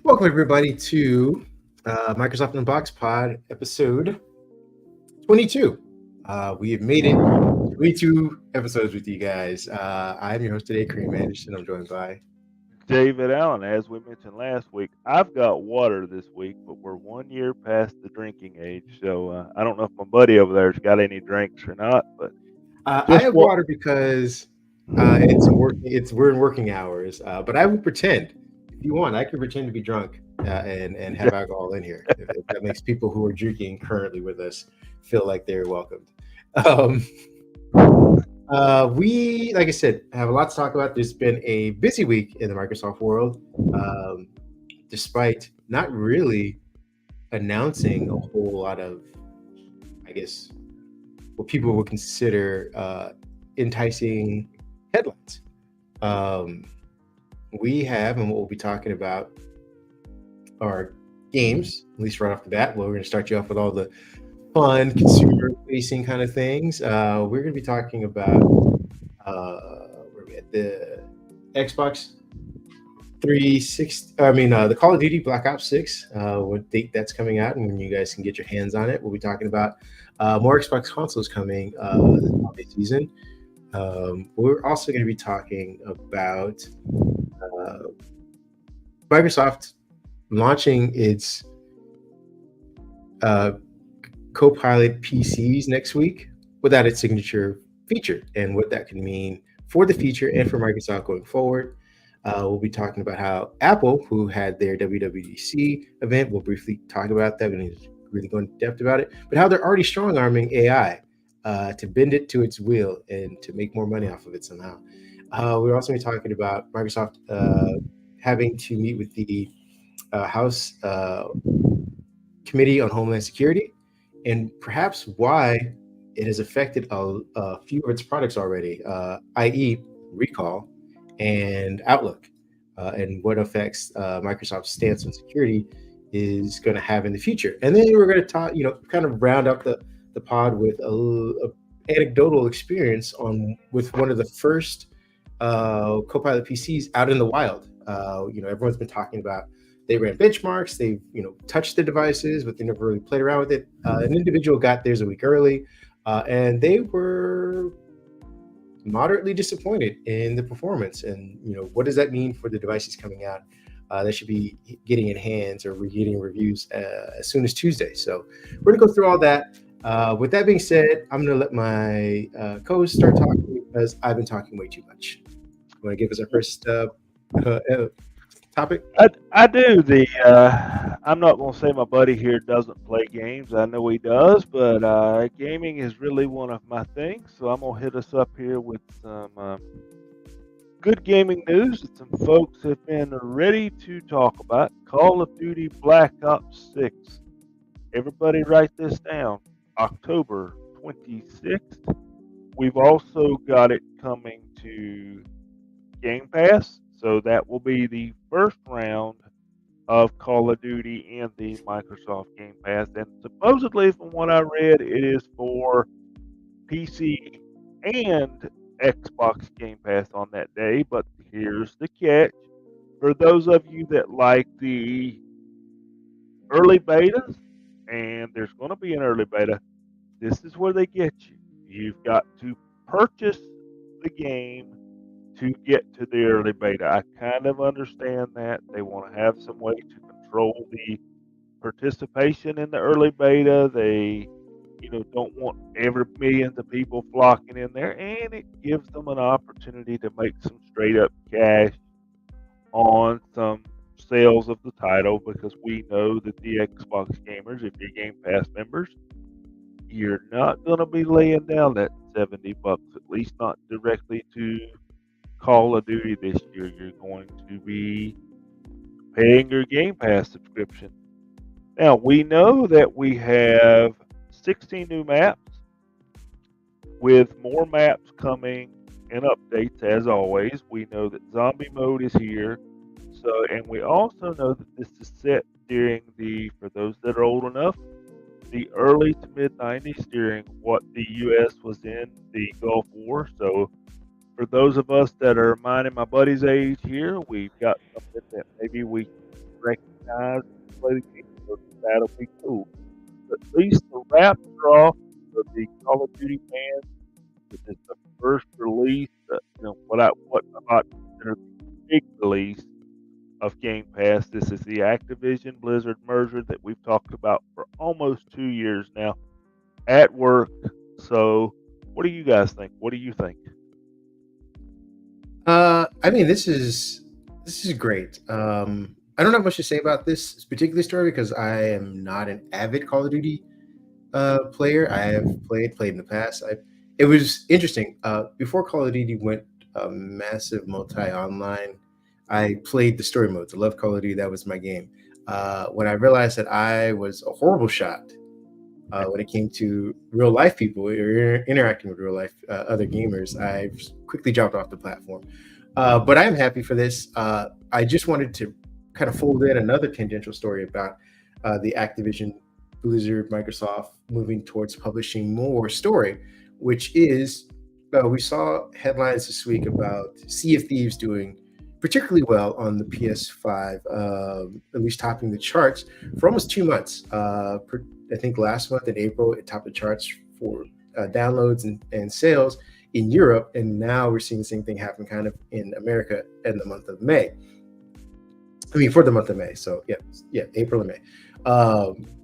Welcome, everybody, to Microsoft Unboxed POD episode 22. We have made it 22 episodes with you guys. I'm your host today, Kareem Anderson. I'm joined by. David Allen, as we mentioned last week, I've got water this week, but we're 1 year past the drinking age. So I don't know if my buddy over there's got any drinks or not, but I just have what? water because we're in working hours, but I would pretend, if you want, I can pretend to be drunk and have alcohol in here. If that makes people who are drinking currently with us feel like they're welcomed. Um, we, like I said, have a lot to talk about. There's been a busy week in the Microsoft world, um, despite not really announcing a whole lot of, I guess, what people would consider enticing headlines. Um, we have, and what we'll be talking about are games, at least right off the bat. Well, we're going to start you off with all the fun, consumer facing kind of things. We're going to be talking about where we at the Xbox 360. The Call of Duty Black Ops 6. What date that's coming out, and when you guys can get your hands on it. We'll be talking about more Xbox consoles coming this holiday season. We're also going to be talking about uh, Microsoft launching its uh, Copilot PCs next week without its signature feature and what that can mean for the feature and for Microsoft going forward. We'll be talking about how Apple, who had their WWDC event, we'll briefly talk about that. We need to really go in depth about it, but how they're already strong arming AI to bend it to its will and to make more money off of it somehow. We're also going to be talking about Microsoft having to meet with the House Committee on Homeland Security and perhaps why it has affected a few of its products already, i.e., Recall and Outlook, and what effects Microsoft's stance on security is going to have in the future. And then we're going to talk, kind of round up the pod with a anecdotal experience on with one of the first Copilot PCs out in the wild. Everyone's been talking about they ran benchmarks, they've touched the devices, but they never really played around with it. An individual got theirs a week early, and they were moderately disappointed in the performance. And what does that mean for the devices coming out? That should be getting in hands or getting reviews as soon as Tuesday. So we're gonna go through all that. With that being said, I'm gonna let my co-host start talking because I've been talking way too much. You want to give us our first topic? I do. I'm not going to say my buddy here doesn't play games. I know he does, but gaming is really one of my things. So I'm going to hit us up here with some good gaming news that some folks have been ready to talk about. Call of Duty Black Ops 6. Everybody write this down. October 26th. We've also got it coming to Game Pass. So that will be the first round of Call of Duty in the Microsoft Game Pass. And supposedly, from what I read, it is for PC and Xbox Game Pass on that day. But here's the catch. For those of you that like the early betas, and there's going to be an early beta, this is where they get you. You've got to purchase the game to get to the early beta. I kind of understand that. They want to have some way to control the participation in the early beta. They, don't want every millions of people flocking in there, and it gives them an opportunity to make some straight up cash on some sales of the title because we know that the Xbox gamers, if you're Game Pass members, you're not going to be laying down that $70, at least not directly to Call of Duty this year. You're going to be paying your Game Pass subscription. Now, we know that we have 16 new maps with more maps coming and updates as always. We know that zombie mode is here. So, and we also know that this is set during for those that are old enough, the early to mid 90s during what the U.S. was in the Gulf War. So, for those of us that are mine and my buddy's age here, we've got something that maybe we recognize guys to play the game. So that'll be cool. But at least the wraps are off for the Call of Duty fans. This is the first release, what I consider the big release of Game Pass. This is the Activision Blizzard merger that we've talked about for almost 2 years now at work. So, what do you guys think? What do you think? I mean, this is great. I don't have much to say about this particular story because I am not an avid Call of Duty player. I have played in the past. It was interesting. Before Call of Duty went massive multi online, I played the story modes. I love Call of Duty. That was my game. When I realized that I was a horrible shot when it came to real life people or interacting with real life other gamers, I quickly dropped off the platform. But I am happy for this. I just wanted to kind of fold in another tangential story about the Activision Blizzard Microsoft moving towards publishing more story, which is we saw headlines this week about Sea of Thieves doing particularly well on the PS5, at least topping the charts for almost 2 months. I think last month in April, it topped the charts for downloads and sales in Europe, and now we're seeing the same thing happen kind of in America in the month of May. I mean, for the month of May. So yeah, April and May,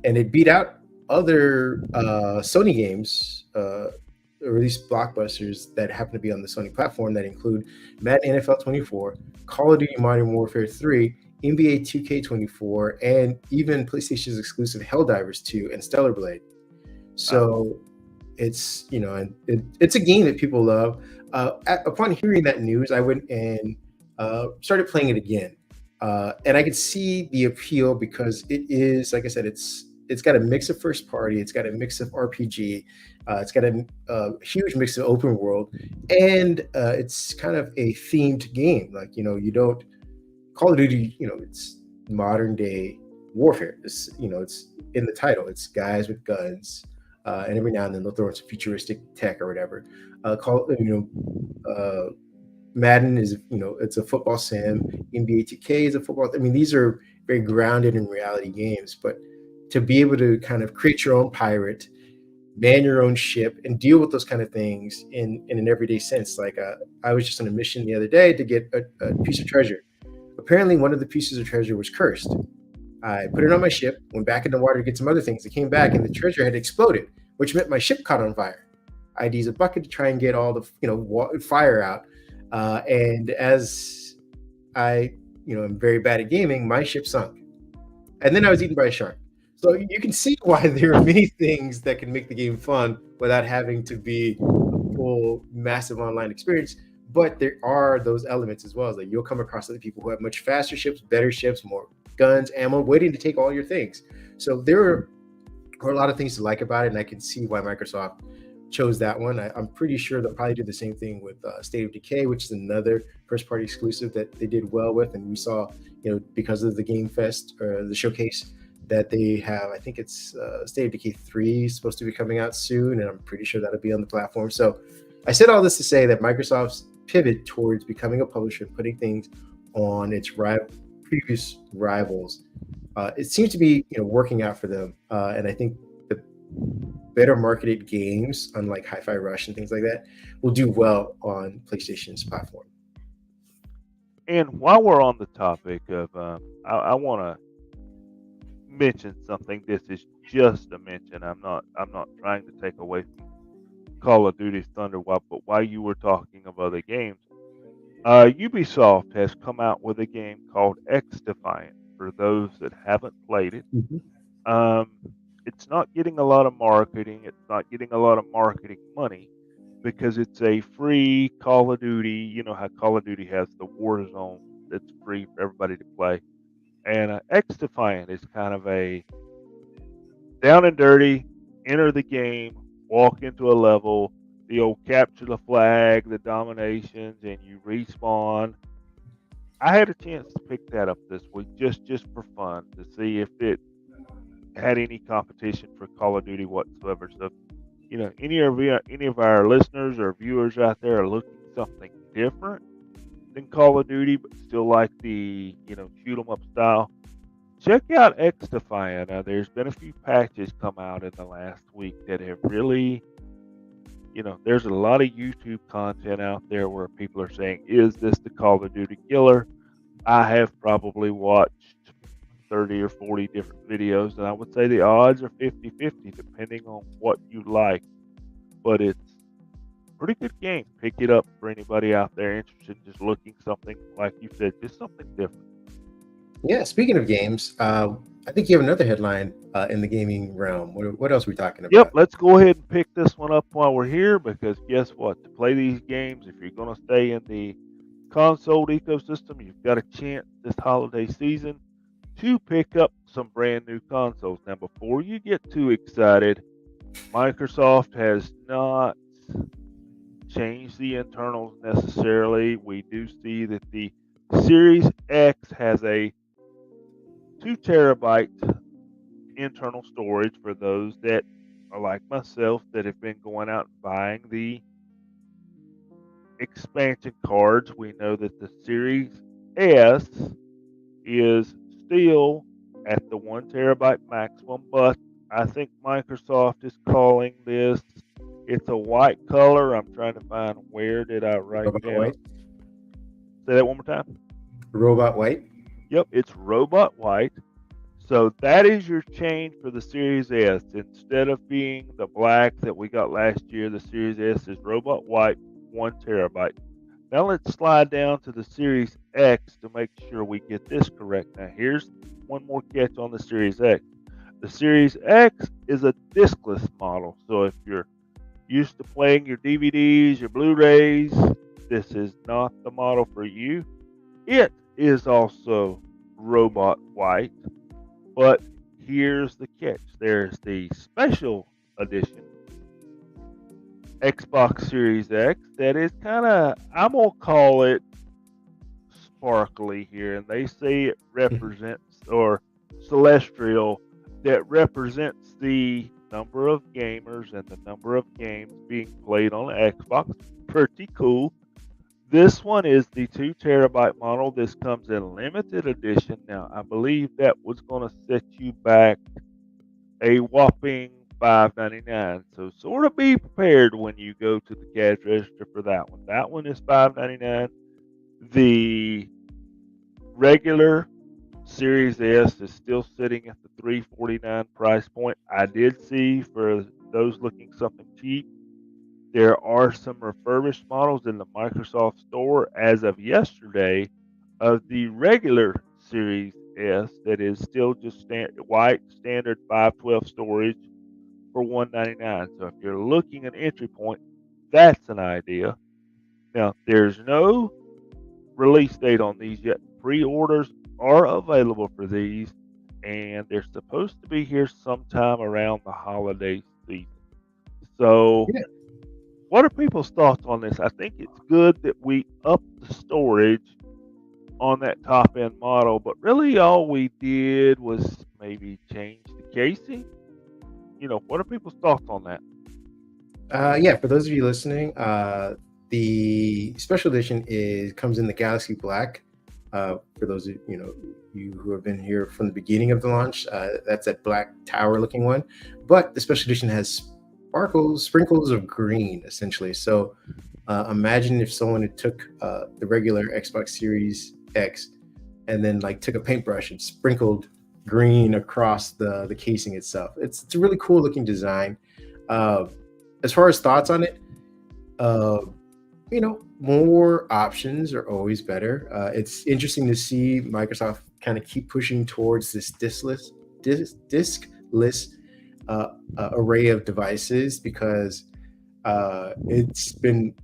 and it beat out other Sony games, or at least blockbusters that happen to be on the Sony platform that include Madden NFL 24, Call of Duty Modern Warfare 3, NBA 2K24, and even PlayStation's exclusive Helldivers 2 and Stellar Blade. So it's it's a game that people love. Upon hearing that news, I went and started playing it again, and I could see the appeal because it is, like I said, it's got a mix of first party, it's got a mix of RPG, it's got a huge mix of open world, and it's kind of a themed game. Like you don't Call of Duty, it's modern day warfare. It's in the title. It's guys with guns, and every now and then they'll throw in some futuristic tech or whatever. Madden is it's a football sim. NBA 2K is a football. I mean, these are very grounded in reality games, but to be able to kind of create your own pirate, man your own ship, and deal with those kind of things in an everyday sense. Like I was just on a mission the other day to get a piece of treasure. Apparently, one of the pieces of treasure was cursed. I put it on my ship, went back in the water to get some other things. I came back and the treasure had exploded, which meant my ship caught on fire. I had to use a bucket to try and get all the fire out. And as I am very bad at gaming, my ship sunk. And then I was eaten by a shark. So you can see why there are many things that can make the game fun without having to be a full, massive online experience. But there are those elements as well. Like you'll come across other people who have much faster ships, better ships, more guns, ammo, waiting to take all your things. So there are a lot of things to like about it, and I can see why Microsoft chose that one. I'm pretty sure they'll probably do the same thing with State of Decay, which is another first-party exclusive that they did well with, and we saw, because of the Game Fest or the showcase that they have. I think it's State of Decay 3 is supposed to be coming out soon, and I'm pretty sure that'll be on the platform. So I said all this to say that Microsoft's pivot towards becoming a publisher and putting things on its previous rivals, it seems to be working out for them, and I think the better marketed games, unlike Hi-Fi Rush and things like that, will do well on PlayStation's platform. And while we're on the topic of, I want to mention something. This is just a mention. I'm not trying to take away from Call of Duty's thunder, but while you were talking of other games, Ubisoft has come out with a game called X-Defiant. For those that haven't played it, it's not getting a lot of marketing. It's not getting a lot of marketing money because it's a free Call of Duty. You know how Call of Duty has the Warzone that's free for everybody to play. And X-Defiant is kind of a down and dirty, enter the game, walk into a level, the old capture the flag, the dominations, and you respawn. I had a chance to pick that up this week just for fun to see if it had any competition for Call of Duty whatsoever. So, any of our listeners or viewers out there are looking something different than Call of Duty, but still like the shoot 'em up style. check out Xdefy. Now, there's been a few patches come out in the last week that have really, there's a lot of YouTube content out there where people are saying, is this the Call of Duty killer? I have probably watched 30 or 40 different videos, and I would say the odds are 50-50 depending on what you like. But it's a pretty good game. Pick it up for anybody out there interested in just looking something, like you said, just something different. Yeah, speaking of games, I think you have another headline in the gaming realm. What else are we talking Yep, about? let's go ahead and pick this one up while we're here, because guess what? To play these games, if you're going to stay in the console ecosystem, you've got a chance this holiday season to pick up some brand new consoles. Now, before you get too excited, Microsoft has not changed the internals necessarily. We do see that the Series X has a 2 terabyte internal storage for those that are like myself that have been going out and buying the expansion cards. We know that the Series S is still at the 1 terabyte maximum, but I think Microsoft is calling this, it's a white color. I'm trying to find, where did I write Robot down? White. Say that one more time. Robot White. Yep, it's robot white. So that is your change for the Series S. Instead of being the black that we got last year, the Series S is robot white, 1 terabyte. Now let's slide down to the Series X to make sure we get this correct. Now here's one more catch on the Series X. The Series X is a diskless model. So if you're used to playing your DVDs, your Blu-rays, this is not the model for you. It is also robot white, but here's the catch. There's the special edition Xbox Series X that is kind of, I'm going to call it sparkly here. And they say it represents, or celestial, that represents the number of gamers and the number of games being played on the Xbox. Pretty cool. This one is the 2 terabyte model. This comes in limited edition. Now, I believe that was going to set you back a whopping $5.99. So, sort of be prepared when you go to the cash register for that one. That one is $5.99. The regular Series S is still sitting at the $349 price point. I did see, for those looking something cheap, there are some refurbished models in the Microsoft Store as of yesterday of the regular Series S that is still just white standard 512 storage for $199. So if you're looking at entry point, that's an idea. Now, there's no release date on these yet. Pre-orders are available for these, and they're supposed to be here sometime around the holiday season. So, Yeah. what are people's thoughts on this? I think it's good that we up the storage on that top end model, but really all we did was maybe change the casing. What are people's thoughts on that? Yeah, for those of you listening, the special edition comes in the Galaxy Black. For those of you who have been here from the beginning of the launch, that's that black tower looking one. But the special edition has sprinkles of green, essentially. So imagine if someone had took the regular Xbox Series X and then took a paintbrush and sprinkled green across the casing itself. It's a really cool looking design. As far as thoughts on it, more options are always better. It's interesting to see Microsoft kind of keep pushing towards this diskless array of devices, because it's been,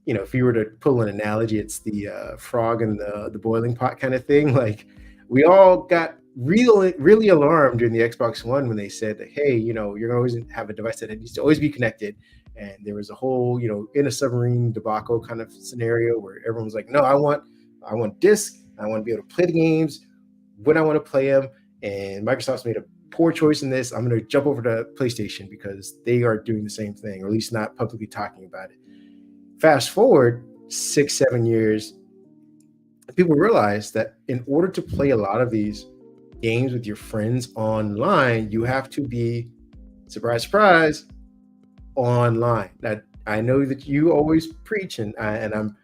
if you were to pull an analogy, it's the frog in the boiling pot kind of thing. Like, we all got really alarmed during the Xbox One when they said that, hey, you're going to always have a device that needs to always be connected. And there was a whole, in a submarine debacle kind of scenario where everyone was like, no, I want disc. I want to be able to play the games when I want to play them. And Microsoft's made a poor choice in this. I'm going to jump over to PlayStation because they are doing the same thing, or at least not publicly talking about it. Fast forward 6-7 years, people realize that in order to play a lot of these games with your friends online, you have to be, surprise, surprise, online. That I know that you always preach, and I'm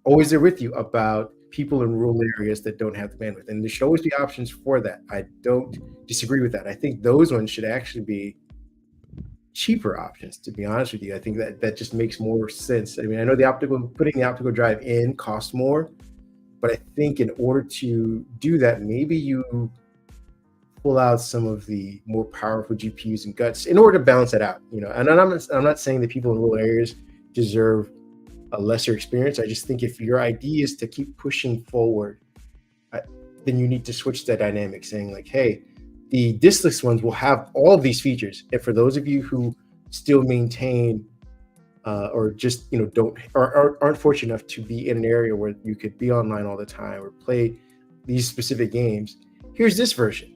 always there with you about people in rural areas that don't have the bandwidth, and there should always be options for that. I don't disagree with that. I think those ones should actually be cheaper options. To be honest with you, I think that just makes more sense. I mean, I know putting the optical drive in costs more, but I think in order to do that, maybe you pull out some of the more powerful GPUs and guts in order to balance that out. And I'm not saying that people in rural areas deserve a lesser experience. I just think if your idea is to keep pushing forward, then you need to switch that dynamic, saying like, hey, the diskless ones will have all of these features. And for those of you who still maintain or just don't or aren't fortunate enough to be in an area where you could be online all the time or play these specific games, here's this version.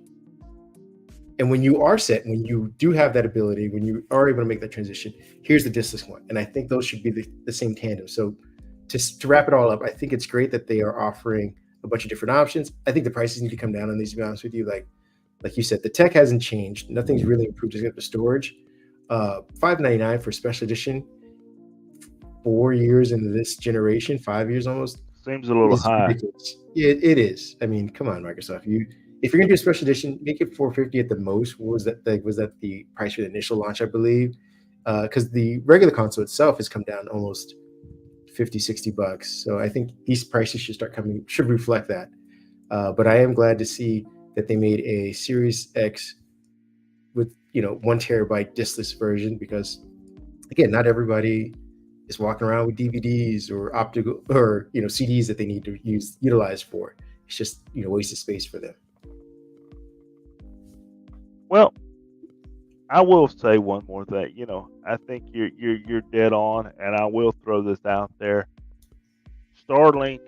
And when you are set, when you do have that ability, when you are able to make that transition, here's the diskless one. And I think those should be the same tandem. So to wrap it all up, I think it's great that they are offering a bunch of different options. I think the prices need to come down on these, to be honest with you. Like you said, the tech hasn't changed. Nothing's really improved except the storage. $599 for special edition, 4 years into this generation, 5 years almost. Seems a little high. Ridiculous. It is. I mean, come on, Microsoft. If you're gonna do a special edition, make it $450 at the most. What was that? Was that the price for the initial launch, I believe? Because the regular console itself has come down almost $50-$60. So I think these prices should reflect that. But I am glad to see that they made a Series X with 1 terabyte diskless version, because again, not everybody is walking around with DVDs or optical or CDs that they need to utilize for. It's just waste of space for them. Well, I will say one more thing. I think you're dead on, and I will throw this out there. Starlink,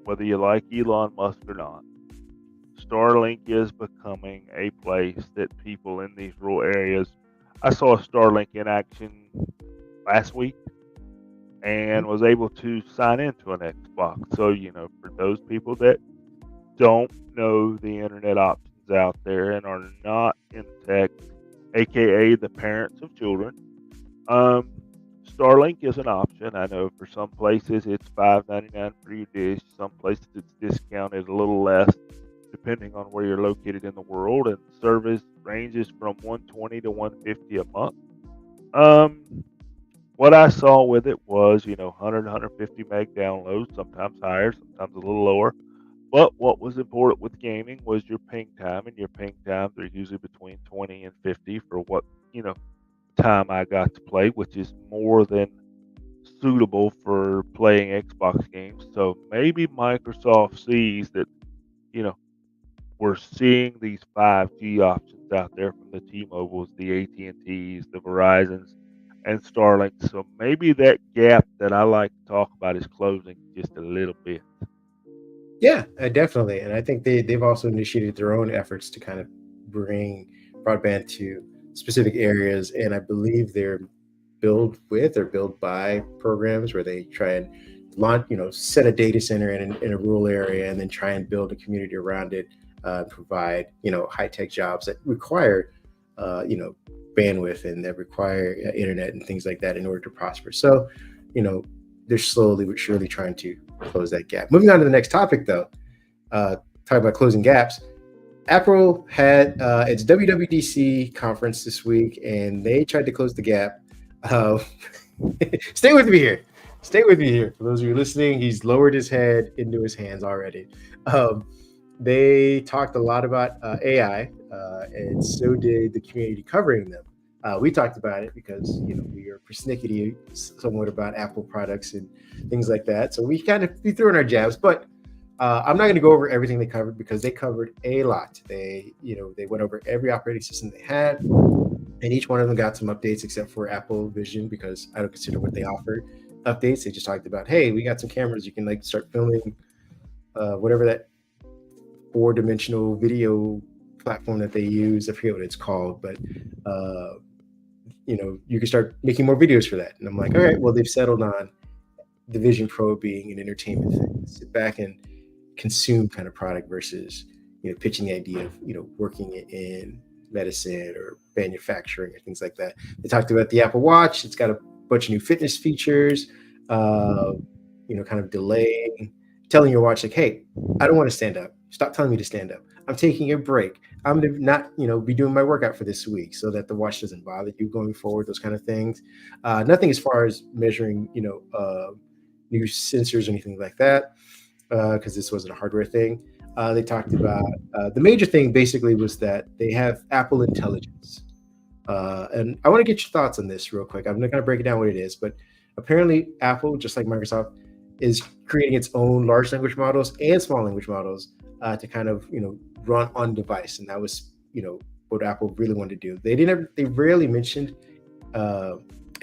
whether you like Elon Musk or not, Starlink is becoming a place that people in these rural areas. I saw Starlink in action last week and was able to sign into an Xbox. So, for those people that don't know the internet options out there and are not in tech, aka the parents of children, Starlink is an option. I know for some places it's $5.99 for your dish. Some places it's discounted a little less, depending on where you're located in the world, and service ranges from $120 to $150 a month. What I saw with it was 100 150 meg downloads, sometimes higher, sometimes a little lower. But what was important with gaming was your ping time, and your ping times are usually between 20 and 50 for what time I got to play, which is more than suitable for playing Xbox games. So maybe Microsoft sees that we're seeing these 5G options out there from the T-Mobiles, the AT&Ts, the Verizons, and Starlink. So maybe that gap that I like to talk about is closing just a little bit. Yeah, definitely. And I think they've also initiated their own efforts to kind of bring broadband to specific areas. And I believe they're build with or build by programs where they try and launch, set a data center in a rural area and then try and build a community around it, provide, high-tech jobs that require, bandwidth and that require internet and things like that in order to prosper. So, they're slowly but surely trying to close that gap. Moving on to the next topic, though, talking about closing gaps. Apple had its WWDC conference this week, and they tried to close the gap. Stay with me here. Stay with me here. For those of you listening, he's lowered his head into his hands already. They talked a lot about AI, and so did the community covering them. We talked about it because we are persnickety somewhat about Apple products and things like that. So we threw in our jabs, but I'm not going to go over everything they covered because they covered a lot. They went over every operating system they had, and each one of them got some updates except for Apple Vision, because I don't consider what they offered updates. They just talked about, hey, we got some cameras. You can start filming whatever that 4-dimensional video platform that they use. I forget what it's called, but you can start making more videos for that. And I'm like, all right, well, they've settled on the Vision Pro being an entertainment thing, sit back and consume kind of product versus pitching the idea of working in medicine or manufacturing or things like that. They talked about the Apple Watch. It's got a bunch of new fitness features. Uh, kind of delaying, telling your watch like, "Hey, I don't want to stand up. Stop telling me to stand up. I'm taking a break. I'm gonna not, be doing my workout for this week," so that the watch doesn't bother you going forward. Those kind of things. Nothing as far as measuring, new sensors or anything like that, because this wasn't a hardware thing. They talked about the major thing basically was that they have Apple Intelligence. And I want to get your thoughts on this real quick. I'm not going to break it down what it is, but apparently Apple, just like Microsoft, is creating its own large language models and small language models to kind of run on device, and that was what Apple really wanted to do. They rarely mentioned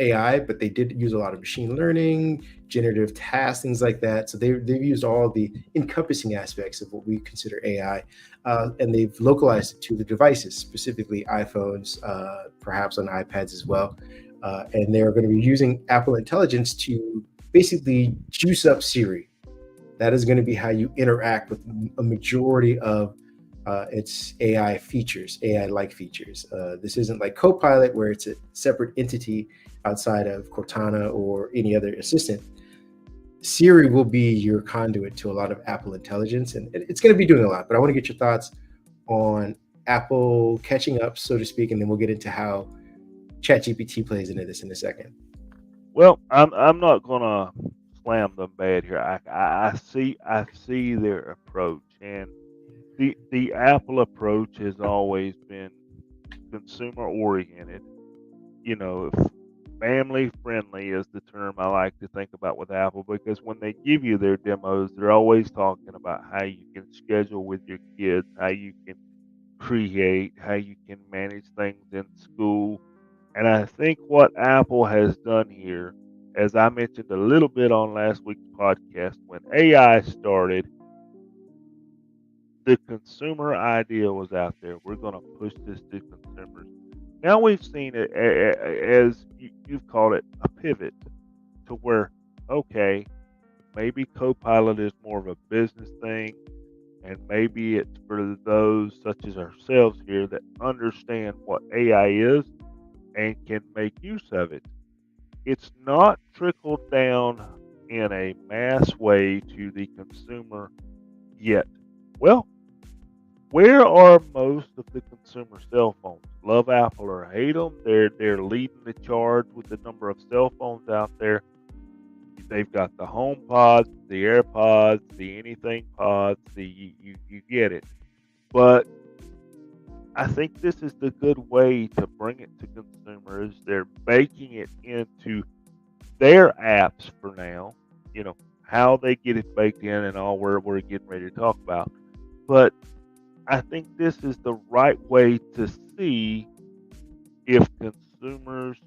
AI, but they did use a lot of machine learning, generative tasks, things like that. So they've used all the encompassing aspects of what we consider AI, and they've localized it to the devices, specifically iPhones, perhaps on iPads as well. And they're going to be using Apple Intelligence to basically juice up Siri. That is going to be how you interact with a majority of its AI features, AI-like features. This isn't like Copilot, where it's a separate entity outside of Cortana or any other assistant. Siri will be your conduit to a lot of Apple Intelligence, and it's going to be doing a lot. But I want to get your thoughts on Apple catching up, so to speak, and then we'll get into how ChatGPT plays into this in a second. Well, I'm not gonna slam them bad here. I see their approach, and the Apple approach has always been consumer oriented. Family friendly is the term I like to think about with Apple, because when they give you their demos, they're always talking about how you can schedule with your kids, how you can create, how you can manage things in school. And I think what Apple has done here, as I mentioned a little bit on last week's podcast, when AI started, the consumer idea was out there. We're going to push this to consumers. Now we've seen it, as you've called it, a pivot to where, okay, maybe Copilot is more of a business thing, and maybe it's for those such as ourselves here that understand what AI is and can make use of it. It's not trickled down in a mass way to the consumer yet. Well, where are most of the consumer cell phones? Love Apple or hate them, they're leading the charge with the number of cell phones out there. They've got the Home Pods, the AirPods, the Anything Pods, you get it. But I think this is the good way to bring it to consumers. They're baking it into their apps for now. How they get it baked in and all we're getting ready to talk about. But I think this is the right way to see if consumers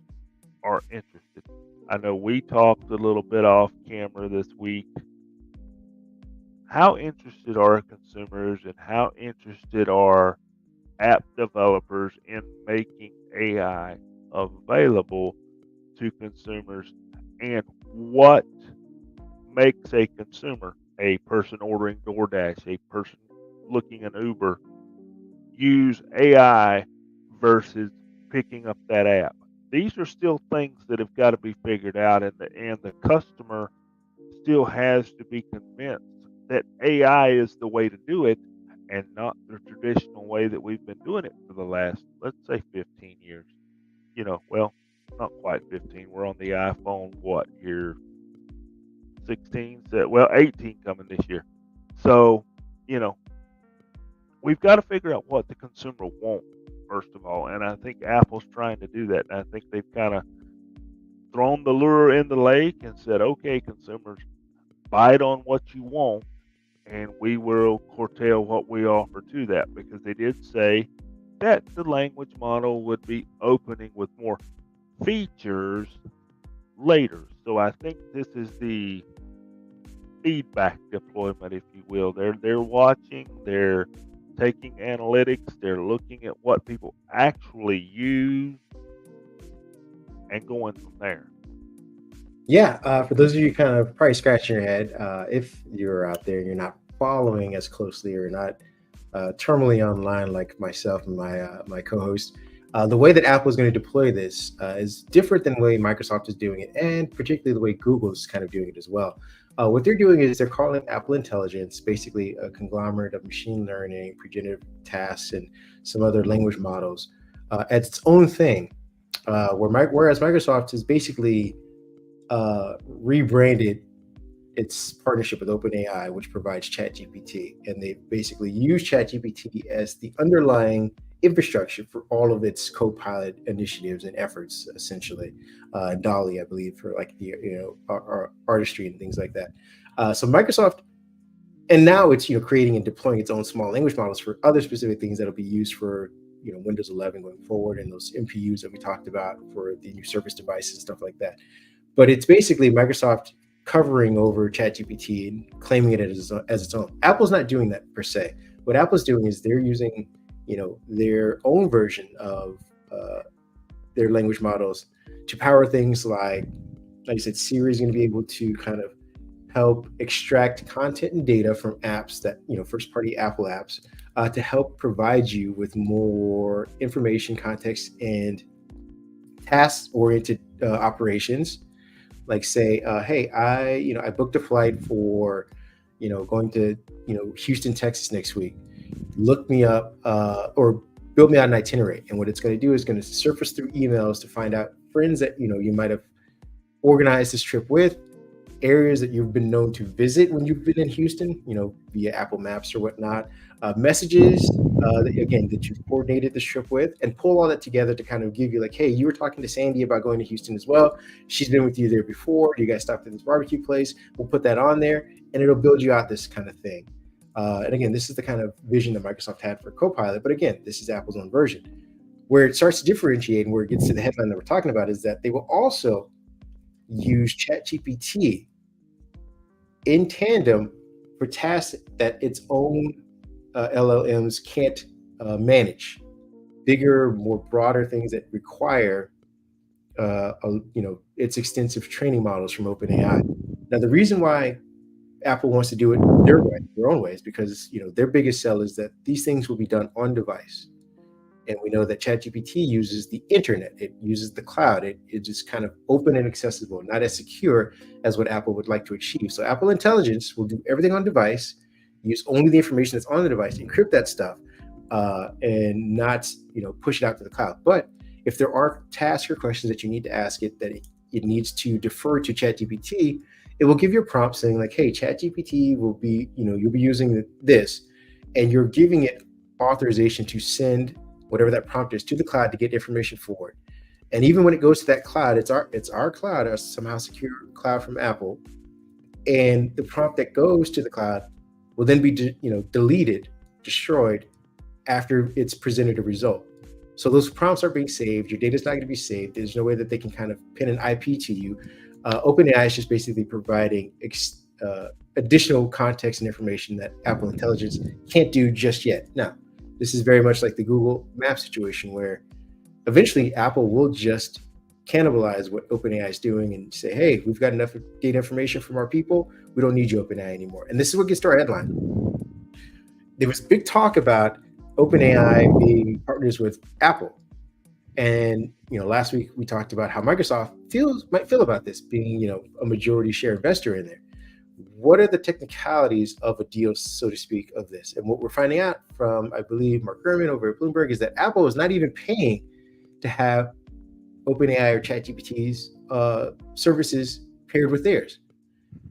are interested. I know we talked a little bit off camera this week. How interested are consumers, and how interested are app developers in making AI available to consumers? And what makes a consumer, a person ordering DoorDash, a person looking an Uber, use AI versus picking up that app? These are still things that have got to be figured out, and the customer still has to be convinced that AI is the way to do it, and not the traditional way that we've been doing it for the last, let's say, 15 years. Well, not quite 15. We're on the iPhone, what, year 16? 18 coming this year. So, we've got to figure out what the consumer wants, first of all. And I think Apple's trying to do that. And I think they've kind of thrown the lure in the lake and said, okay, consumers, bite on what you want, and we will curtail what we offer to that, because they did say that the language model would be opening with more features later. So I think this is the feedback deployment, if you will. They're watching, they're taking analytics, they're looking at what people actually use and going from there. Yeah, for those of you kind of probably scratching your head, if you're out there and you're not following as closely or not terminally online like myself and my co-host. The way that Apple is going to deploy this is different than the way Microsoft is doing it, and particularly the way Google is kind of doing it as well. What they're doing is they're calling Apple Intelligence basically a conglomerate of machine learning, predictive tasks, and some other language models as its own thing. Whereas Microsoft has basically rebranded its partnership with OpenAI, which provides ChatGPT, and they basically use ChatGPT as the underlying infrastructure for all of its co-pilot initiatives and efforts, essentially. Dolly, I believe, for like the our artistry and things like that. So Microsoft, and now it's creating and deploying its own small language models for other specific things that'll be used for Windows 11 going forward, and those MPUs that we talked about for the new Surface devices and stuff like that. But it's basically Microsoft covering over ChatGPT and claiming it as its own. Apple's not doing that per se. What Apple's doing is they're using their own version of their language models to power things like I said, Siri is going to be able to kind of help extract content and data from apps that first-party Apple apps to help provide you with more information, context, and task-oriented operations. Like say, hey, I booked a flight for going to Houston, Texas next week. Look me up or build me out an itinerary. And what it's going to do is going to surface through emails to find out friends that you might have organized this trip with, areas that you've been known to visit when you've been in Houston, via Apple Maps or whatnot, messages that you've coordinated this trip with, and pull all that together to kind of give you like, hey, you were talking to Sandy about going to Houston as well. She's been with you there before. You guys stopped at this barbecue place. We'll put that on there, and it'll build you out this kind of thing. And again, this is the kind of vision that Microsoft had for Copilot. But again, this is Apple's own version. Where it starts to differentiate and where it gets to the headline that we're talking about is that they will also use ChatGPT in tandem for tasks that its own LLMs can't manage. Bigger, more broader things that require its extensive training models from OpenAI. Now, the reason why Apple wants to do it their way, their own way, is because their biggest sell is that these things will be done on device. And we know that ChatGPT uses the internet, it uses the cloud, it is kind of open and accessible, not as secure as what Apple would like to achieve. So Apple Intelligence will do everything on device, use only the information that's on the device, encrypt that stuff, and not push it out to the cloud. But if there are tasks or questions that you need to ask it that it needs to defer to ChatGPT, it will give you a prompt saying like, hey, ChatGPT will be, you'll be using this, and you're giving it authorization to send whatever that prompt is to the cloud to get information forward. And even when it goes to that cloud, it's our cloud, our somehow secure cloud from Apple. And the prompt that goes to the cloud will then be deleted, destroyed after it's presented a result. So those prompts are being saved. Your data is not going to be saved. There's no way that they can kind of pin an IP to you. OpenAI is just basically providing additional context and information that Apple Intelligence can't do just yet. Now, this is very much like the Google Maps situation where eventually Apple will just cannibalize what OpenAI is doing and say, hey, we've got enough data information from our people. We don't need you, OpenAI, anymore. And this is what gets to our headline. There was big talk about OpenAI being partners with Apple. And last week we talked about how Microsoft might feel about this being a majority share investor in there. What are the technicalities of a deal, so to speak, of this? And what we're finding out from, I believe, Mark Gurman over at Bloomberg is that Apple is not even paying to have OpenAI or ChatGPT's services paired with theirs.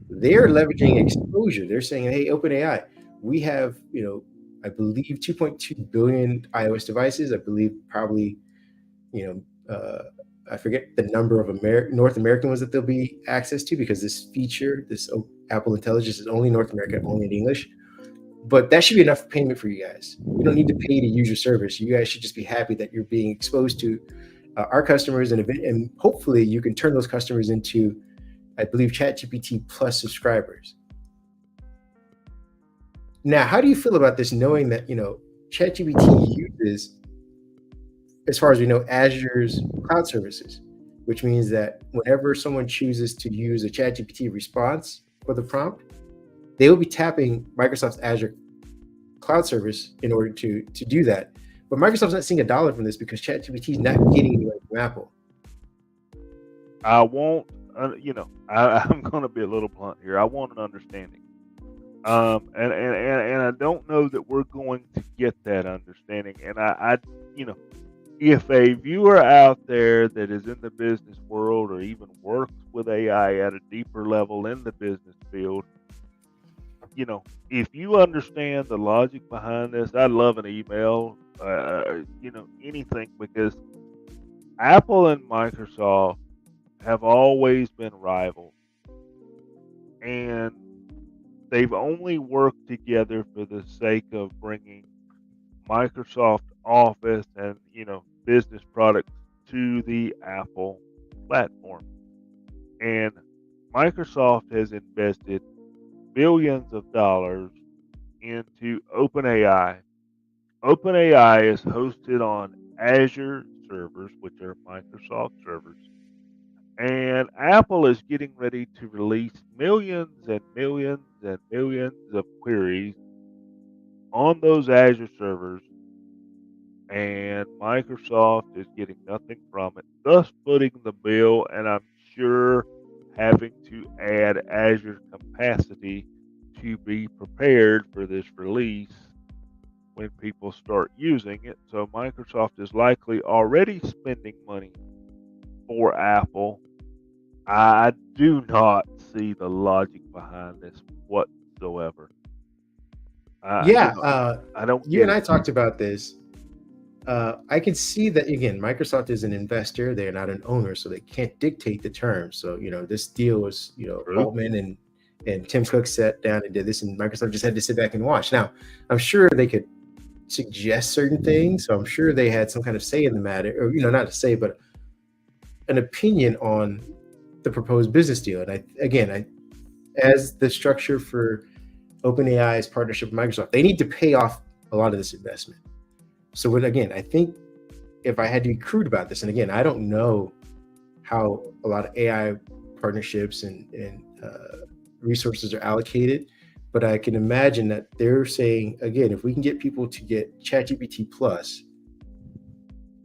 They're leveraging exposure. They're saying, hey, OpenAI, we have, I believe 2.2 billion iOS devices. I believe probably, I forget the number of North American ones that there'll be access to, because this feature, this Apple Intelligence, is only North America, only in English. But that should be enough payment for you guys. You don't need to pay to use your service. You guys should just be happy that you're being exposed to our customers, and hopefully you can turn those customers into, I believe, ChatGPT Plus subscribers. Now, how do you feel about this, knowing that ChatGPT uses, as far as we know, Azure's cloud services, which means that whenever someone chooses to use a ChatGPT response for the prompt, they will be tapping Microsoft's Azure cloud service in order to do that. But Microsoft's not seeing a dollar from this because ChatGPT is not getting any money from Apple. I want, I'm going to be a little blunt here. I want an understanding. And I don't know that we're going to get that understanding. And if a viewer out there that is in the business world or even works with AI at a deeper level in the business field, if you understand the logic behind this, I'd love an email, anything, because Apple and Microsoft have always been rivals, and they've only worked together for the sake of bringing Microsoft Office and business products to the Apple platform. And Microsoft has invested billions of dollars into OpenAI. OpenAI is hosted on Azure servers, which are Microsoft servers. And Apple is getting ready to release millions and millions and millions of queries on those Azure servers, and Microsoft is getting nothing from it, thus footing the bill, and I'm sure having to add Azure capacity to be prepared for this release when people start using it. So Microsoft is likely already spending money for Apple. I do not see the logic behind this whatsoever. I don't You get and I it. talked about this. I can see that again. Microsoft is an investor; they're not an owner, so they can't dictate the terms. So this deal was True. Altman and Tim Cook sat down and did this, and Microsoft just had to sit back and watch. Now, I'm sure they could suggest certain things, so I'm sure they had some kind of say in the matter, or not a say, but an opinion on the proposed business deal. And as the structure for OpenAI's partnership with Microsoft, they need to pay off a lot of this investment. So I think if I had to be crude about this, and again, I don't know how a lot of AI partnerships and resources are allocated, but I can imagine that they're saying, again, if we can get people to get ChatGPT Plus,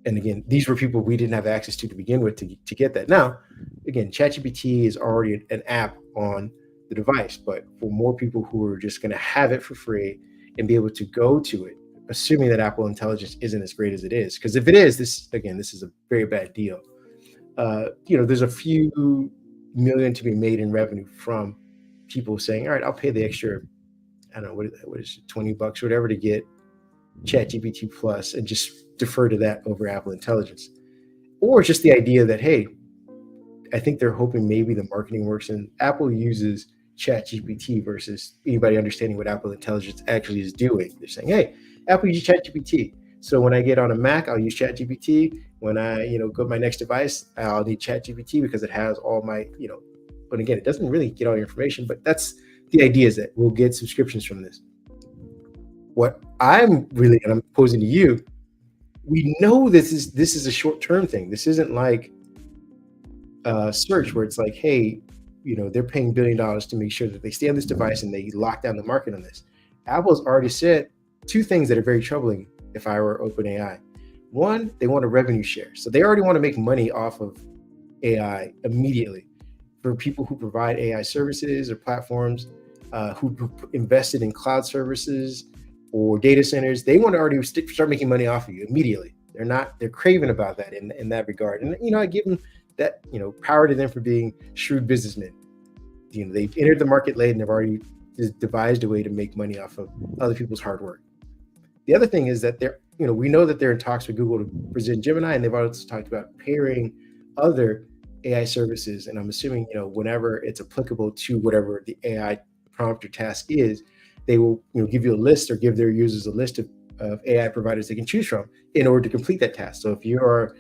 and again, these were people we didn't have access to begin with to get that. Now, again, ChatGPT is already an app on the device, but for more people who are just going to have it for free and be able to go to it, assuming that Apple Intelligence isn't as great as it is, because if it is, this is a very bad deal. There's a few million to be made in revenue from people saying, all right, I'll pay the extra, I don't know, what is it, $20 or whatever to get ChatGPT Plus and just defer to that over Apple Intelligence. Or just the idea that, hey, I think they're hoping maybe the marketing works and Apple uses ChatGPT versus anybody understanding what Apple Intelligence actually is doing. They're saying, hey, Apple uses ChatGPT. So when I get on a Mac, I'll use ChatGPT. When I, go to my next device, I'll need ChatGPT because it has all my, but again, it doesn't really get all your information, but that's the idea, is that we'll get subscriptions from this. What I'm posing to you, we know this is a short-term thing. This isn't like search where it's like, hey, they're paying $1 billion to make sure that they stay on this device and they lock down the market on this. Apple's already said two things that are very troubling if I were OpenAI. One, they want a revenue share. So they already want to make money off of AI immediately. For people who provide AI services or platforms, who invested in cloud services or data centers, they want to already start making money off of you immediately. They're craving about that in that regard. And I give them that, power to them for being shrewd businessmen. They've entered the market late and they've already devised a way to make money off of other people's hard work. The other thing is that we know that they're in talks with Google to present Gemini, and they've also talked about pairing other AI services. And I'm assuming, whenever it's applicable to whatever the AI prompt or task is, they will, give you a list or give their users a list of AI providers they can choose from in order to complete that task. So if you are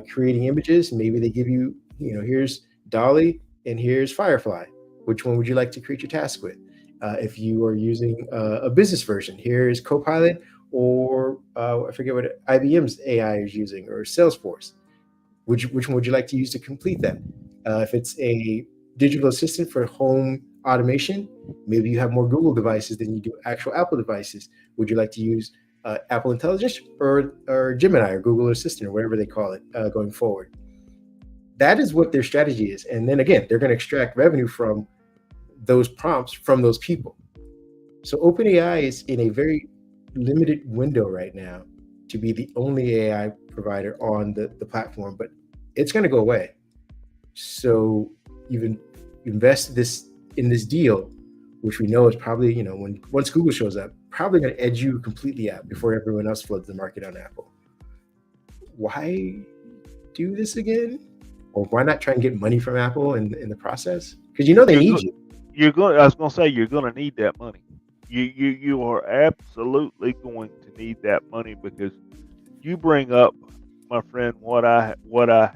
creating images, maybe they give you, here's Dolly and here's Firefly. Which one would you like to create your task with? If you are using a business version, here's Copilot, or I forget what IBM's AI is using, or Salesforce. Which one would you like to use to complete that? If it's a digital assistant for home automation, maybe you have more Google devices than you do actual Apple devices. Would you like to use Apple Intelligence or Gemini or Google Assistant or whatever they call it going forward? That is what their strategy is. And then again, they're going to extract revenue from those prompts from those people. So OpenAI is in a very limited window right now to be the only AI provider on the platform, but it's going to go away. So you invest in this deal, which we know is probably, once Google shows up, probably going to edge you completely out before everyone else floods the market on Apple. Why do this again? Or why not try and get money from Apple in the process? Because they need you. I was going to say, you're going to need that money. You are absolutely going to need that money, because you bring up, my friend, what I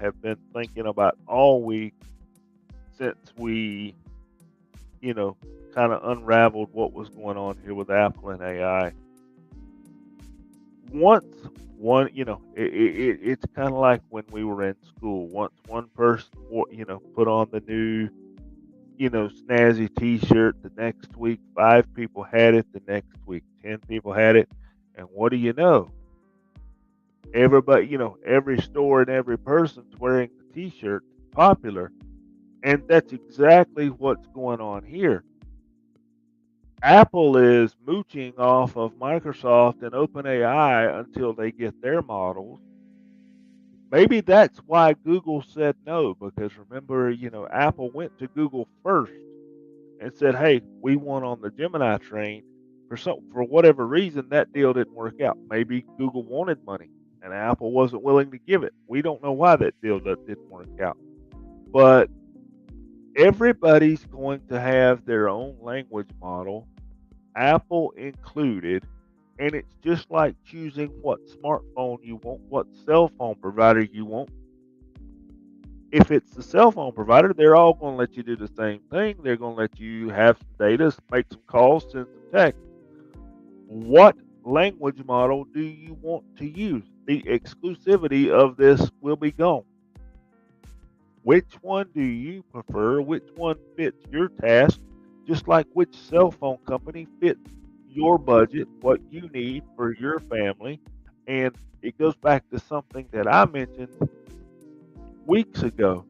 have been thinking about all week since we, kind of unraveled what was going on here with Apple and AI. It's kind of like when we were in school. Once one person, put on the new, snazzy T-shirt, the next week 5 people had it, the next week 10 people had it, and what do you know? Everybody, every store and every person's wearing the T-shirt, popular, and that's exactly what's going on here. Apple is mooching off of Microsoft and OpenAI until they get their models. Maybe that's why Google said no, because remember, Apple went to Google first and said, hey, we want on the Gemini train. For whatever reason, that deal didn't work out. Maybe Google wanted money and Apple wasn't willing to give it. We don't know why that deal didn't work out. But everybody's going to have their own language model, Apple included, and it's just like choosing what smartphone you want, what cell phone provider you want. If it's the cell phone provider, they're all going to let you do the same thing. They're going to let you have some data, make some calls, send some text. What language model do you want to use? The exclusivity of this will be gone. Which one do you prefer? Which one fits your task? Just like which cell phone company fits your budget, what you need for your family. And it goes back to something that I mentioned weeks ago.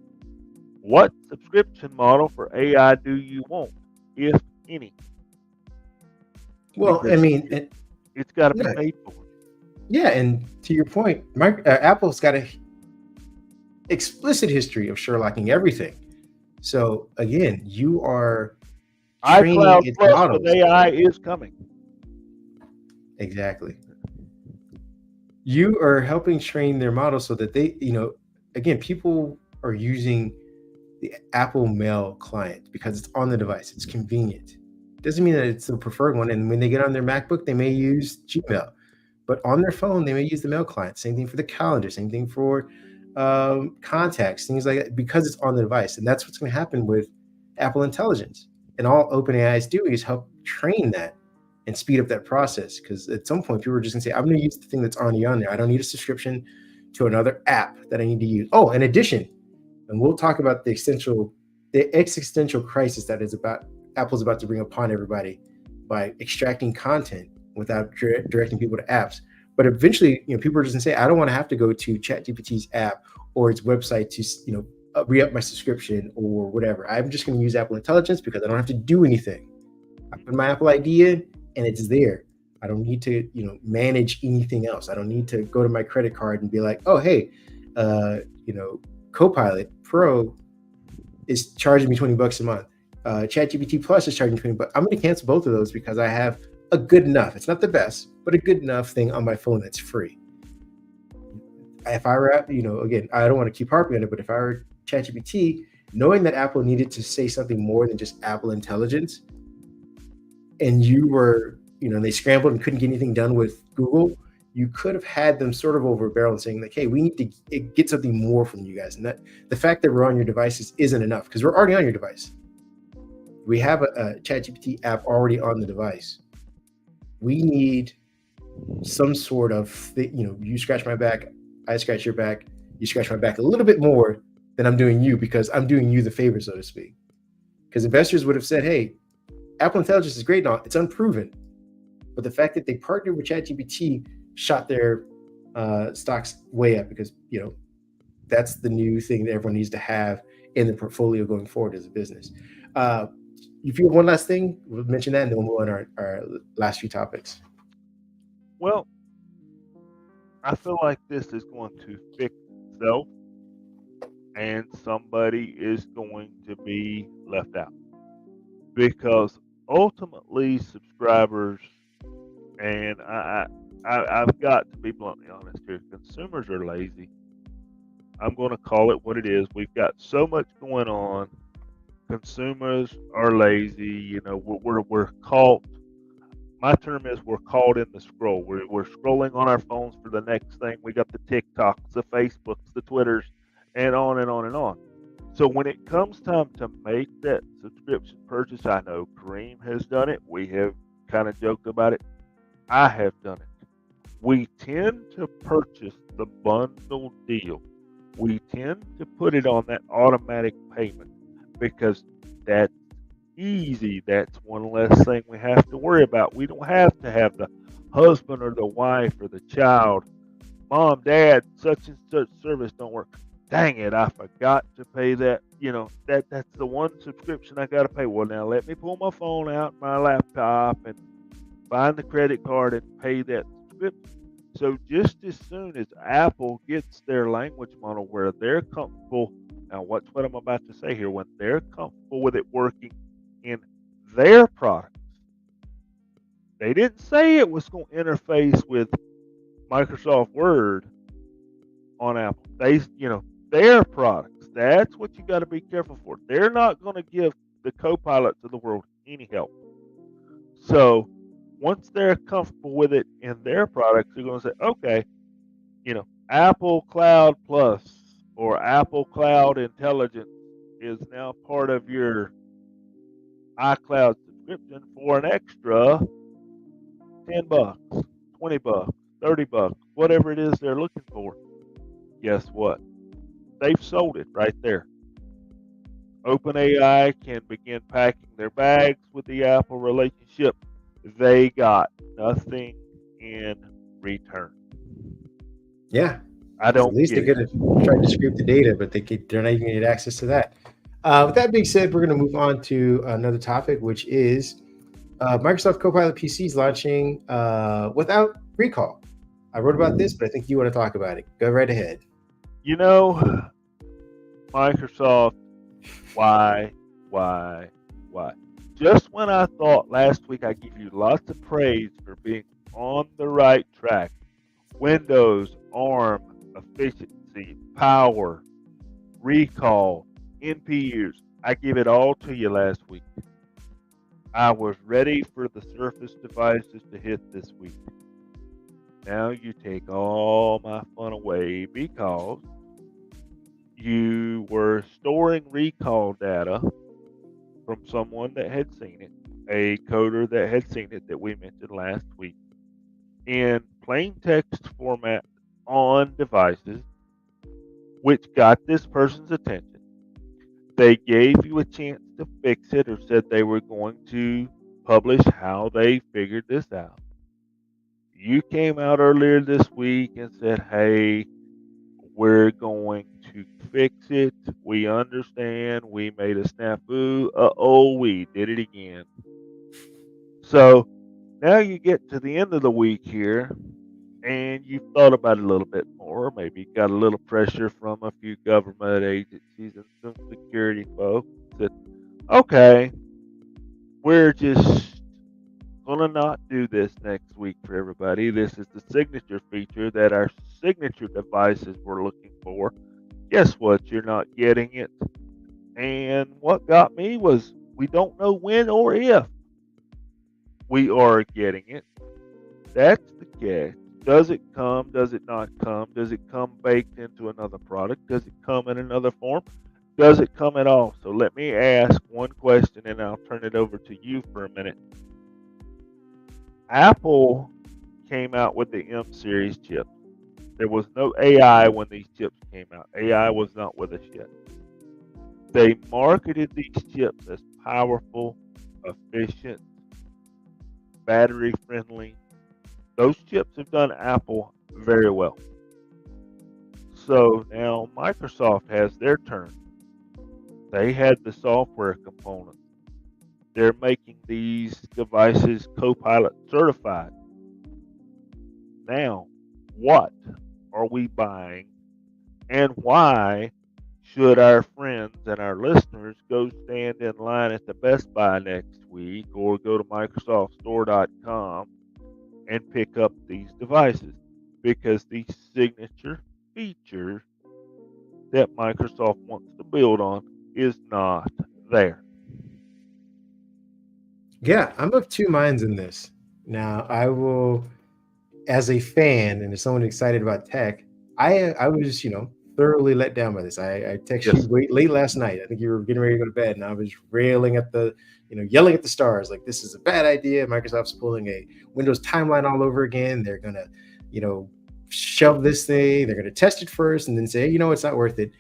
What subscription model for AI do you want, if any? Well, Because I mean, it's got to be paid for. Yeah, and to your point, Apple's got a explicit history of Sherlocking everything. So again, you are training iCloud its Plus models. with AI is coming. Exactly. You are helping train their models so that they, again, people are using the Apple Mail client because it's on the device. It's convenient. Doesn't mean that it's the preferred one. And when they get on their MacBook, they may use Gmail. But on their phone, they may use the mail client. Same thing for the calendar. Same thing for contacts, things like that, because it's on the device. And that's what's going to happen with Apple Intelligence. And all OpenAI is doing is help train that and speed up that process. Because at some point, people are just going to say, I'm going to use the thing that's already on there. I don't need a subscription to another app that I need to use. Oh, in addition, and we'll talk about the existential crisis that is about Apple's about to bring upon everybody by extracting content without directing people to apps. But eventually, people are just gonna say, I don't want to have to go to ChatGPT's app or its website to, re-up my subscription or whatever. I'm just going to use Apple Intelligence because I don't have to do anything. I put my Apple ID in and it's there. I don't need to, manage anything else. I don't need to go to my credit card and be like, oh, hey, Copilot Pro is charging me $20 a month. ChatGPT Plus is charging $20. I'm going to cancel both of those because I have a good enough, it's not the best, but a good enough thing on my phone that's free. If I were, again, I don't want to keep harping on it, but if I were ChatGPT, knowing that Apple needed to say something more than just Apple Intelligence, and you were, they scrambled and couldn't get anything done with Google, you could have had them sort of over a barrel and saying like, hey, we need to get something more from you guys. And that the fact that we're on your devices isn't enough because we're already on your device. We have a ChatGPT app already on the device. We need some sort of, you scratch my back, I scratch your back, you scratch my back a little bit more than I'm doing you because I'm doing you the favor, so to speak. Because investors would have said, hey, Apple Intelligence is great now, it's unproven. But the fact that they partnered with ChatGPT shot their stocks way up because that's the new thing that everyone needs to have in the portfolio going forward as a business. Uh, if you have one last thing, we'll mention that, and then we'll move on our last few topics. Well, I feel like this is going to fix itself, and somebody is going to be left out because ultimately subscribers, and I've got to be bluntly honest here, consumers are lazy. I'm going to call it what it is. We've got so much going on. Consumers are lazy. We're caught. My term is we're caught in the scroll. We're scrolling on our phones for the next thing. We got the TikToks, the Facebooks, the Twitters, and on and on and on. So when it comes time to make that subscription purchase, I know Kareem has done it. We have kind of joked about it. I have done it. We tend to purchase the bundle deal. We tend to put it on that automatic payment because that's easy. That's one less thing we have to worry about. We don't have to have the husband or the wife or the child, mom, dad, such and such service don't work. Dang it, I forgot to pay that. That's the one subscription I got to pay. Well, now let me pull my phone out, my laptop, and find the credit card and pay that subscription. So just as soon as Apple gets their language model where they're comfortable, now watch what I'm about to say here, when they're comfortable with it working in their products, they didn't say it was going to interface with Microsoft Word on Apple. Their products. That's what you got to be careful for. They're not going to give the co-pilots of the world any help. So once they're comfortable with it in their products, they're going to say, okay, Apple Cloud Plus or Apple Cloud Intelligence is now part of your iCloud subscription for an extra $10, $20, $30, whatever it is they're looking for. Guess what? They've sold it right there. OpenAI can begin packing their bags with the Apple relationship. They got nothing in return. Yeah, I don't at least get they're it. going to try to scrape the data, but they're not even going to get access to that. With that being said, we're going to move on to another topic, which is Microsoft Copilot PCs launching without recall. I wrote about this, but I think you want to talk about it. Go right ahead. Microsoft, why? Just when I thought last week I give you lots of praise for being on the right track, Windows, ARM, efficiency, power, recall, NPUs, I give it all to you last week. I was ready for the Surface devices to hit this week. Now you take all my fun away because you were storing recall data from someone that had seen it, a coder that had seen it that we mentioned last week, in plain text format on devices, which got this person's attention. They gave you a chance to fix it or said they were going to publish how they figured this out. You came out earlier this week and said, hey, we're going to fix it. We understand. We made a snafu. We did it again. So now you get to the end of the week here and you've thought about it a little bit more. Maybe got a little pressure from a few government agencies and some security folks that, okay, we're just going to not do this next week for everybody. This is the signature feature that our signature devices were looking for. Guess what? You're not getting it. And what got me was we don't know when or if we are getting it. That's the catch. Does it come? Does it not come? Does it come baked into another product? Does it come in another form? Does it come at all? So let me ask one question and I'll turn it over to you for a minute. Apple came out with the M series chip. There was no AI when these chips came out. AI was not with us yet. They marketed these chips as powerful, efficient, battery friendly. Those chips have done Apple very well. So now Microsoft has their turn. They had the software components. They're making these devices Copilot certified. Now, what are we buying, and why should our friends and our listeners go stand in line at the Best Buy next week or go to MicrosoftStore.com and pick up these devices? Because the signature feature that Microsoft wants to build on is not there. Yeah, I'm of two minds in this. Now, I will, as a fan and as someone excited about tech, I was thoroughly let down by this. I texted you Yes. late last night. I think you were getting ready to go to bed, and I was railing at the yelling at the stars like this is a bad idea. Microsoft's pulling a Windows timeline all over again. They're gonna shove this thing. They're gonna test it first and then say it's not worth it.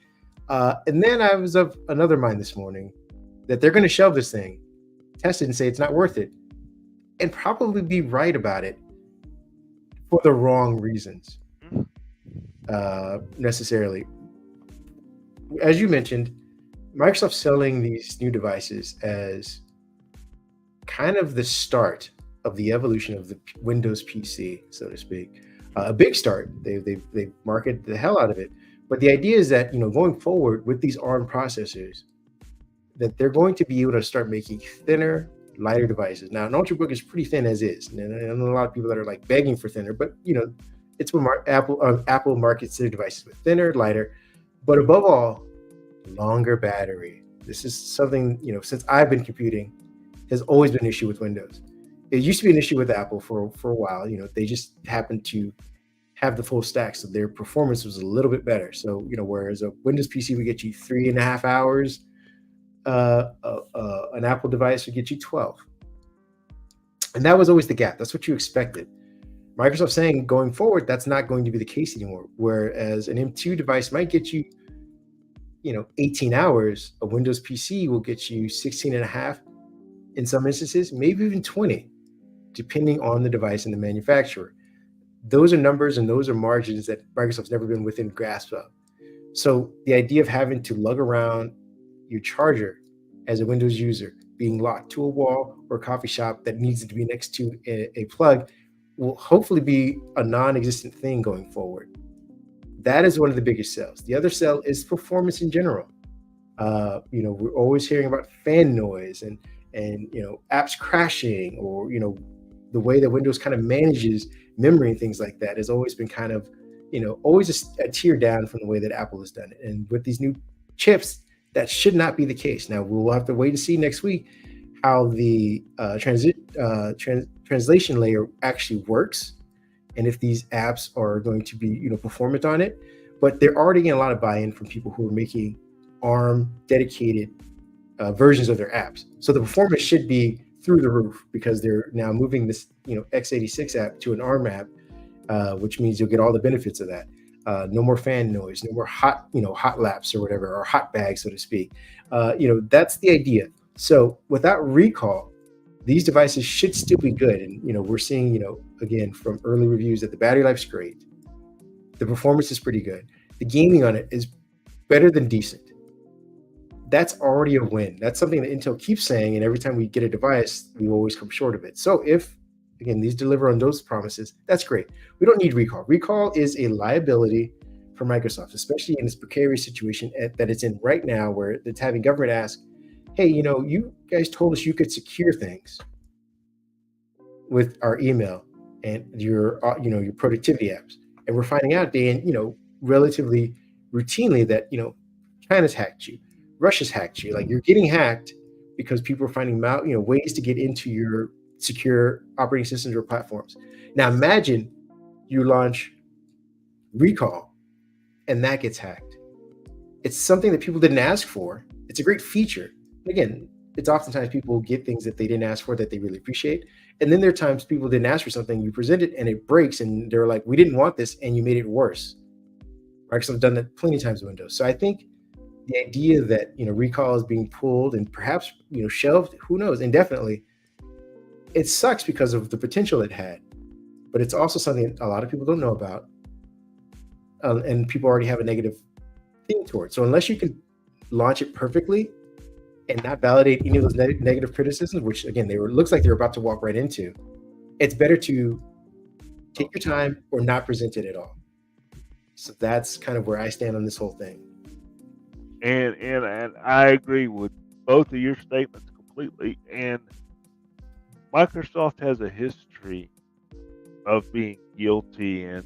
And then I was of another mind this morning that they're gonna shove this thing, test it, and say it's not worth it, and probably be right about it for the wrong reasons. Necessarily. As you mentioned, Microsoft's selling these new devices as kind of the start of the evolution of the Windows PC, so to speak. A big start. They marketed the hell out of it. But the idea is that going forward with these ARM processors, that they're going to be able to start making thinner, lighter devices. Now, an Ultrabook is pretty thin as is, and I know a lot of people that are like begging for thinner, but it's when Apple markets their devices with thinner, lighter, but above all, longer battery. This is something since I've been computing has always been an issue with Windows. It used to be an issue with Apple for a while. They just happened to have the full stack, so their performance was a little bit better. So whereas a Windows PC would get you 3.5 hours, an Apple device would get you 12, and that was always the gap. That's what you expected. Microsoft saying going forward, that's not going to be the case anymore. Whereas an M2 device might get you, 18 hours, a Windows PC will get you 16 and a half in some instances, maybe even 20, depending on the device and the manufacturer. Those are numbers and those are margins that Microsoft's never been within grasp of. So the idea of having to lug around your charger as a Windows user, being locked to a wall or a coffee shop that needs to be next to a plug, will hopefully be a non-existent thing going forward. That is one of the biggest sells. The other sell is performance in general. We're always hearing about fan noise and apps crashing, or the way that Windows kind of manages memory and things like that has always been kind of always a tier down from the way that Apple has done it. And with these new chips, that should not be the case. Now we'll have to wait to see next week how the translation layer actually works, and if these apps are going to be performant on it. But they're already getting a lot of buy-in from people who are making ARM dedicated versions of their apps. So the performance should be through the roof because they're now moving this x86 app to an ARM app, which means you'll get all the benefits of that. No more fan noise, no more hot laps or whatever, or hot bags, so to speak. That's the idea. So without recall, these devices should still be good. And, we're seeing, again, from early reviews that the battery life's great. The performance is pretty good. The gaming on it is better than decent. That's already a win. That's something that Intel keeps saying. And every time we get a device, we always come short of it. So if, again, these deliver on those promises, that's great. We don't need recall. Recall is a liability for Microsoft, especially in this precarious situation that it's in right now, where it's having government ask, hey, you guys told us you could secure things with our email and your productivity apps, and we're finding out, Dan, relatively routinely that China's hacked you, Russia's hacked you. Like, you're getting hacked because people are finding ways to get into your secure operating systems or platforms. Now imagine you launch recall and that gets hacked. It's something that people didn't ask for. It's a great feature. Again, it's oftentimes people get things that they didn't ask for that they really appreciate. And then there are times people didn't ask for something, you present it and it breaks, and they're like, we didn't want this, and you made it worse. Microsoft have done that plenty of times with Windows. So I think the idea that recall is being pulled and perhaps shelved, who knows, indefinitely, it sucks because of the potential it had, but it's also something a lot of people don't know about, and people already have a negative thing towards. So unless you can launch it perfectly and not validate any of those negative criticisms, which again looks like they're about to walk right into, it's better to take your time or not present it at all. So that's kind of where I stand on this whole thing. And I agree with both of your statements completely. And Microsoft has a history of being guilty. And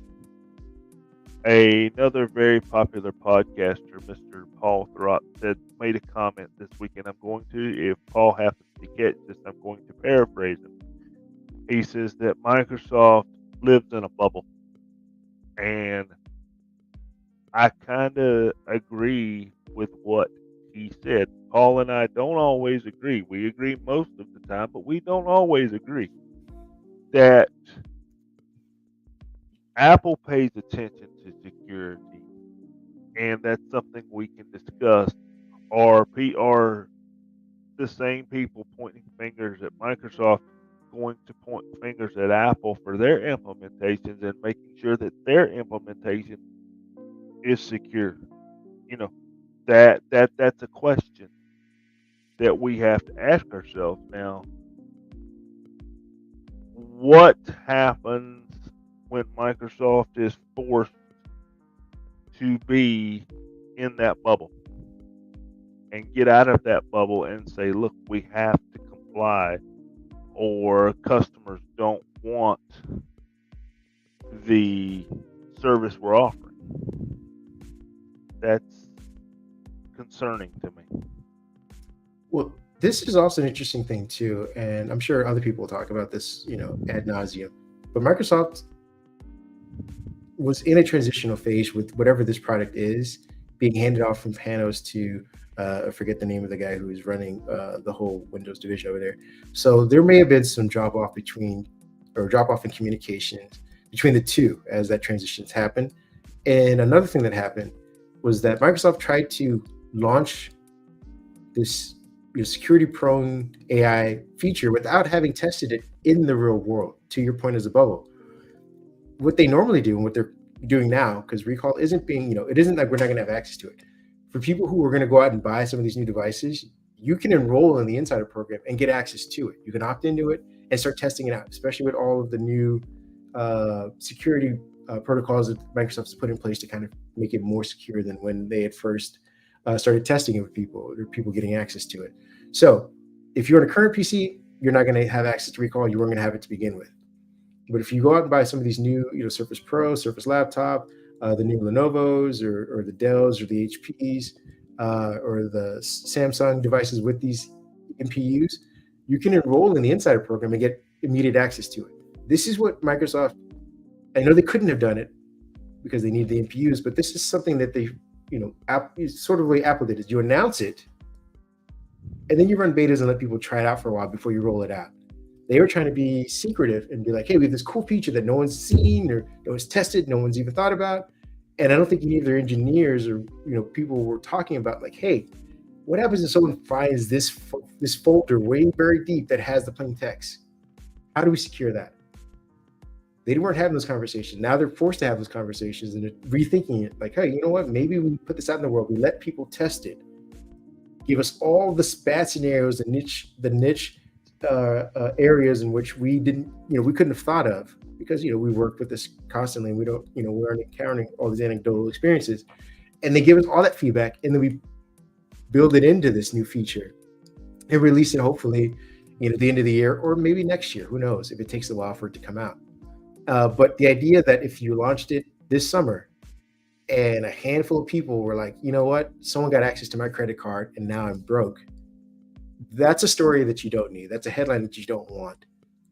another very popular podcaster, Mr. Paul Thurrott, made a comment this weekend. I'm going to, if Paul happens to catch this, I'm going to paraphrase him. He says that Microsoft lives in a bubble. And I kind of agree with what he said. Paul and I don't always agree. We agree most of the time, but we don't always agree that Apple pays attention to security, and that's something we can discuss. Are the same people pointing fingers at Microsoft going to point fingers at Apple for their implementations and making sure that their implementation is secure? You know, that's a question that we have to ask ourselves now. What happens when Microsoft is forced to be in that bubble and get out of that bubble and say, look, we have to comply, or customers don't want the service we're offering? That's concerning to me. Well, this is also an interesting thing too, and I'm sure other people will talk about this, ad nauseum. But Microsoft was in a transitional phase with whatever this product is being handed off from Panos to I forget the name of the guy who is running the whole Windows division over there. So there may have been some drop off in communications between the two as that transition's happened. And another thing that happened was that Microsoft tried to launch this security-prone AI feature without having tested it in the real world. To your point as a bubble, what they normally do and what they're doing now, because recall isn't being, it isn't like we're not going to have access to it. For people who are going to go out and buy some of these new devices, you can enroll in the Insider program and get access to it. You can opt into it and start testing it out, especially with all of the new security protocols that Microsoft has put in place to kind of make it more secure than when they had first started testing it with people, or people getting access to it. So if you're on a current PC, you're not going to have access to recall. You weren't going to have it to begin with. But if you go out and buy some of these new, Surface Pro, Surface Laptop, the new Lenovo's or the Dells or the HPs or the Samsung devices with these NPUs, you can enroll in the Insider program and get immediate access to it. This is what Microsoft, I know they couldn't have done it because they need the NPUs, but this is something that they, sort of the way Apple did is you announce it and then you run betas and let people try it out for a while before you roll it out. They were trying to be secretive and be like, hey, we have this cool feature that no one's seen or no one's tested, no one's even thought about. And I don't think any of their engineers or people were talking about like, hey, what happens if someone finds this folder way very deep that has the plain text? How do we secure that? They weren't having those conversations. Now they're forced to have those conversations and they're rethinking it. Like, hey, you know what? Maybe we put this out in the world. We let people test it. Give us all the bad scenarios, the niche areas in which we didn't, we couldn't have thought of because, we work with this constantly and we don't, we aren't encountering all these anecdotal experiences. And they give us all that feedback and then we build it into this new feature and release it hopefully, at the end of the year or maybe next year. Who knows if it takes a while for it to come out. But the idea that if you launched it this summer and a handful of people were like, you know what, someone got access to my credit card and now I'm broke. That's a story that you don't need. That's a headline that you don't want.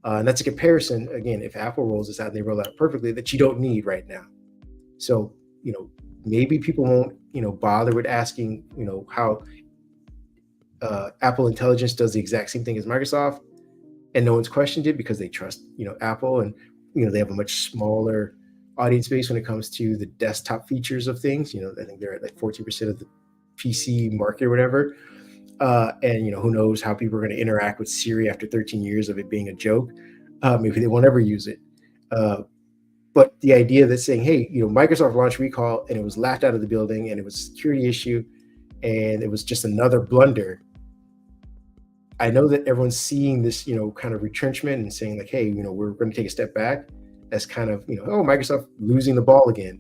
And that's a comparison, again, if Apple rolls this out and they roll it out perfectly, that you don't need right now. So, maybe people won't, bother with asking, how Apple Intelligence does the exact same thing as Microsoft. And no one's questioned it because they trust, Apple and, they have a much smaller audience base when it comes to the desktop features of things. I think they're at like 14% of the PC market or whatever. And who knows how people are going to interact with Siri after 13 years of it being a joke. Maybe they won't ever use it. Uh, but the idea that saying, hey, Microsoft launched Recall and it was laughed out of the building and it was a security issue and it was just another blunder. I know that everyone's seeing this, kind of retrenchment and saying like, hey, we're going to take a step back. As kind of, oh, Microsoft losing the ball again.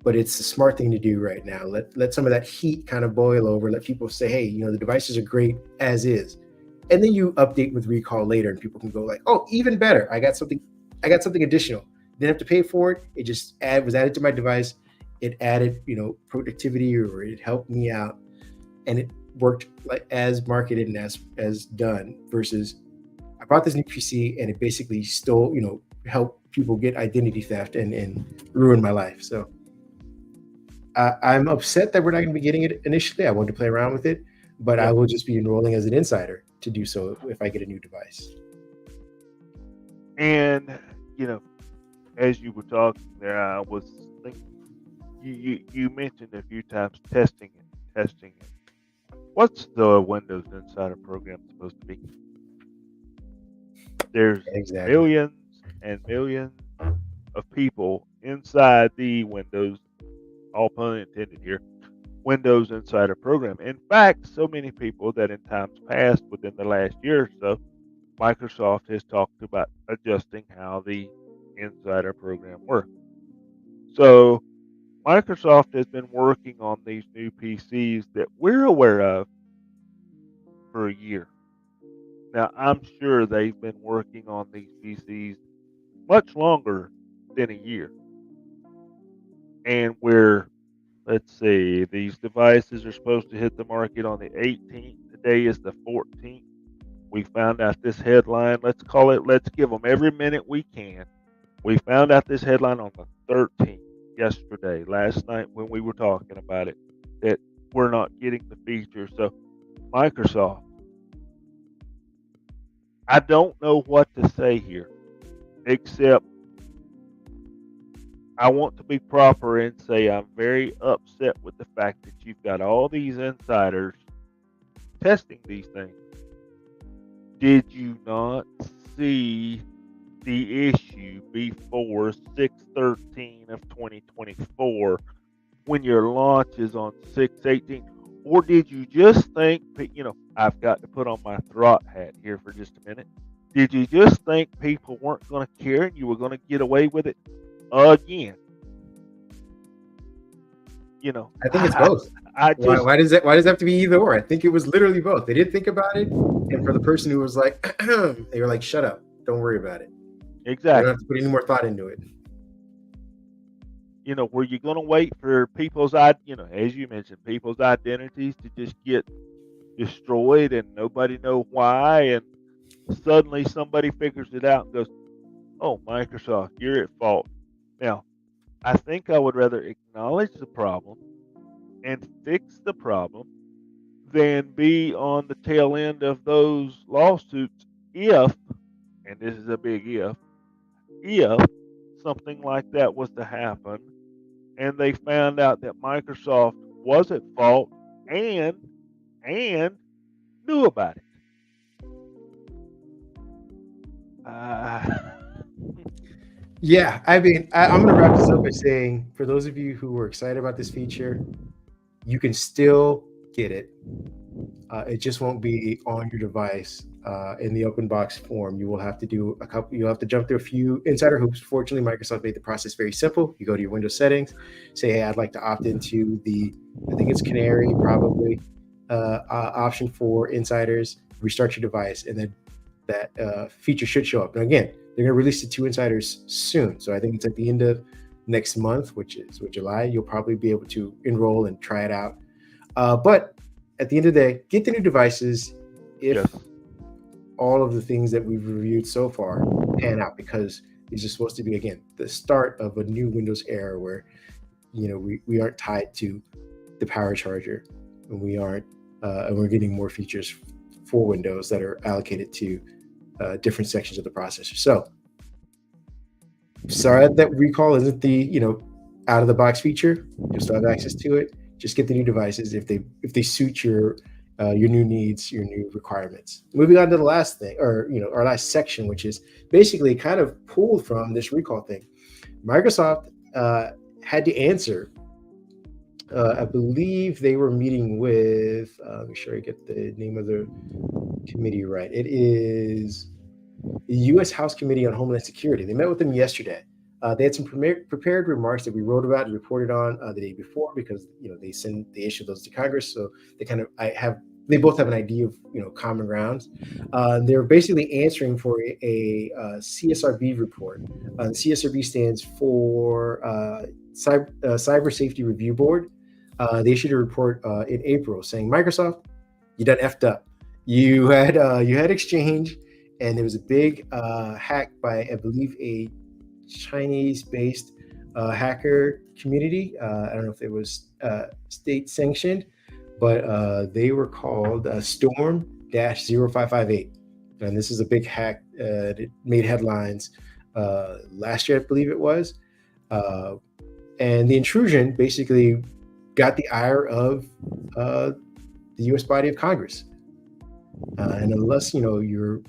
But it's a smart thing to do right now. Let some of that heat kind of boil over. Let people say, hey, the devices are great as is. And then you update with Recall later and people can go like, oh, even better. I got something additional. Didn't have to pay for it. It just was added to my device. It added, productivity, or it helped me out. And it worked like as marketed and as done, versus I bought this new PC and it basically stole, helped people get identity theft and ruin my life. So I'm upset that we're not going to be getting it initially. I wanted to play around with it, but I will just be enrolling as an insider to do so if I get a new device. And as you were talking there, I was thinking, you mentioned a few times testing it. What's the Windows Insider program supposed to be? There's millions and millions of people inside the Windows, all pun intended here, Windows Insider program. In fact, so many people that in times past, within the last year or so, Microsoft has talked about adjusting how the Insider program works. So Microsoft has been working on these new PCs that we're aware of for a year. Now, I'm sure they've been working on these PCs much longer than a year. And let's see, these devices are supposed to hit the market on the 18th. Today is the 14th. We found out this headline. Let's give them every minute we can. We found out this headline on the 13th, yesterday, last night when we were talking about it, that we're not getting the feature. So, Microsoft, I don't know what to say here, except I want to be proper and say I'm very upset with the fact that you've got all these insiders testing these things. Did you not see the issue before 6/13 of 2024 when your launch is on 6/18? Or did you just think, I've got to put on my throat hat here for just a minute. Did you just think people weren't going to care and you were going to get away with it again? I think it's both. Why does it have to be either or? I think it was literally both. They didn't think about it, and for the person who was like, they were like, "Shut up, don't worry about it." Exactly. You don't have to put any more thought into it. Were you going to wait for people's, as you mentioned, people's identities to just get destroyed and nobody know why, and suddenly somebody figures it out and goes, "Oh, Microsoft, you're at fault." Now, I think I would rather acknowledge the problem and fix the problem than be on the tail end of those lawsuits if, and this is a big if something like that was to happen and they found out that Microsoft was at fault and knew about it. Yeah, I mean, I'm going to wrap this up by saying, for those of you who were excited about this feature, you can still get it. It just won't be on your device in the open box form. You will have to you'll have to jump through a few insider hoops. Fortunately, Microsoft made the process very simple. You go to your Windows settings, say, hey, I'd like to opt into I think it's Canary, probably, option for insiders, restart your device, and then that feature should show up. And again, they're going to release it to insiders soon. So I think it's at the end of next month, which is July. You'll probably be able to enroll and try it out. But at the end of the day, get the new devices if all of the things that we've reviewed so far pan out, because these are supposed to be, again, the start of a new Windows era where, we aren't tied to the power charger, and and we're getting more features for Windows that are allocated to different sections of the processor. So sorry that Recall isn't the, out of the box feature. You'll still have access to it. Just get the new devices if they suit your your new needs, your new requirements. Moving on to the last thing, or our last section, which is basically kind of pulled from this recall thing. Microsoft had to answer. I believe they were meeting with. Make sure I get the name of the committee right. It is the U.S. House Committee on Homeland Security. They met with them yesterday. They had some prepared remarks that we wrote about and reported on the day before because they issued those to Congress, so they both have an idea of common grounds. They're basically answering for a CSRB report. The CSRB stands for Cyber Safety Review Board. They issued a report in April saying, Microsoft, you done effed up. You had Exchange, and there was a big hack by, I believe, a Chinese-based hacker community. I don't know if it was state sanctioned, but they were called Storm-0558. And this is a big hack that made headlines last year, I believe it was. And the intrusion basically got the ire of the U.S. body of Congress. And unless you're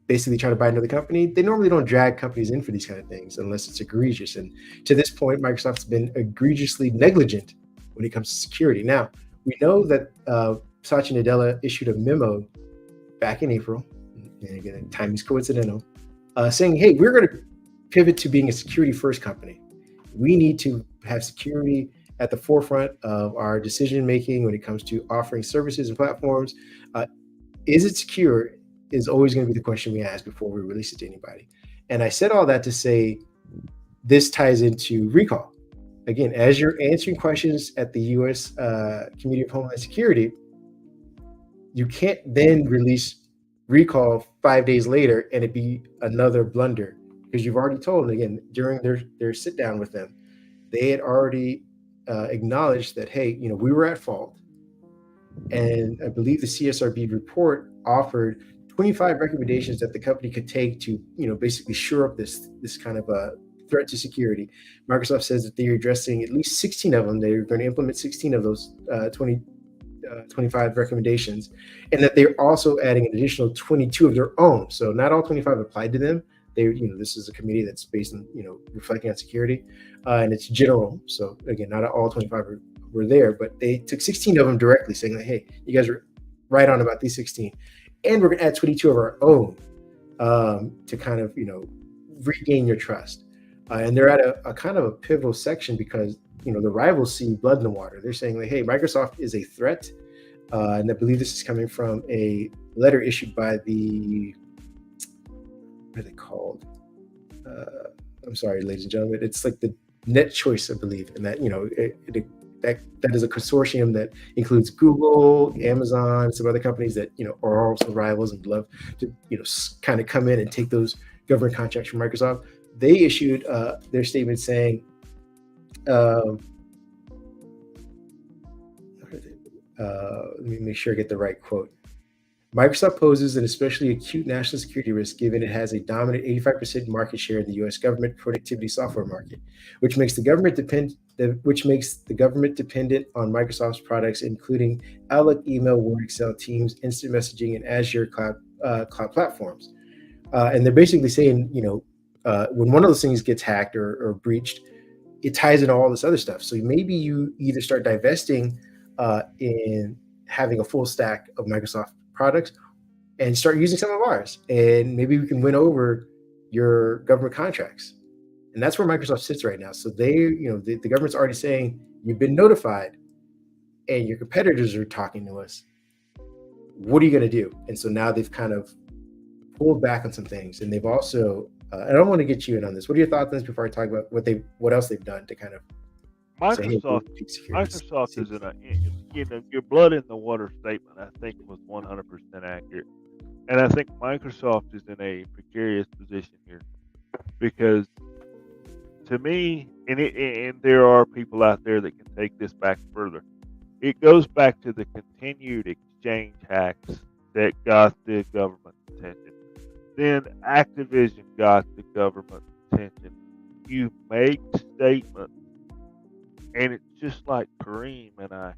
basically trying to buy another company, they normally don't drag companies in for these kind of things unless it's egregious. And to this point, Microsoft's been egregiously negligent when it comes to security. Now, we know that Satya Nadella issued a memo back in April, and again, time is coincidental, saying, hey, we're going to pivot to being a security-first company. We need to have security at the forefront of our decision-making when it comes to offering services and platforms. Is it secure is always going to be the question we ask before we release it to anybody. And I said all that to say this ties into recall. Again, as you're answering questions at the U.S. Committee of Homeland Security, you can't then release recall 5 days later and it be another blunder, because you've already told them, again, during their sit down with them, they had already acknowledged that, hey, we were at fault. And I believe the CSRB report offered 25 recommendations that the company could take to, basically shore up this kind of a threat to security. Microsoft says that they're addressing at least 16 of them. They're going to implement 16 of those 25 recommendations, and that they're also adding an additional 22 of their own. So not all 25 applied to them. This is a committee that's based on, reflecting on security, and it's general. So again, not all 25 were there, but they took 16 of them directly, saying that, hey, you guys are right on about these 16, and we're going to add 22 of our own to kind of, regain your trust. And they're at a kind of a pivotal section because, the rivals see blood in the water. They're saying like, hey, Microsoft is a threat. And I believe this is coming from a letter issued by the, what are they called? I'm sorry, ladies and gentlemen. It's like the Net Choice, I believe. And that, that is a consortium that includes Google, Amazon, some other companies that, are also rivals and love to, kind of come in and take those government contracts from Microsoft. They issued their statement saying, let me make sure I get the right quote. Microsoft poses an especially acute national security risk given it has a dominant 85% market share in the U.S. government productivity software market, which makes the government dependent on Microsoft's products, including Outlook, email, Word, Excel, Teams, instant messaging, and Azure cloud platforms. And they're basically saying, when one of those things gets hacked or breached, it ties into all this other stuff. So maybe you either start divesting in having a full stack of Microsoft products and start using some of ours, and maybe we can win over your government contracts. And that's where Microsoft sits right now. So the government's already saying you've been notified and your competitors are talking to us. What are you going to do? And so now they've kind of pulled back on some things, and they've also I don't want to get you in on this. What are your thoughts on this before I talk about what else they've done to kind of Microsoft is in a, your blood in the water statement, I think, was 100% accurate. And I think Microsoft is in a precarious position here because, to me, and there are people out there that can take this back further. It goes back to the continued Exchange hacks that got the government attention. Then Activision got the government attention. You make statements, and it's just like Kareem and I.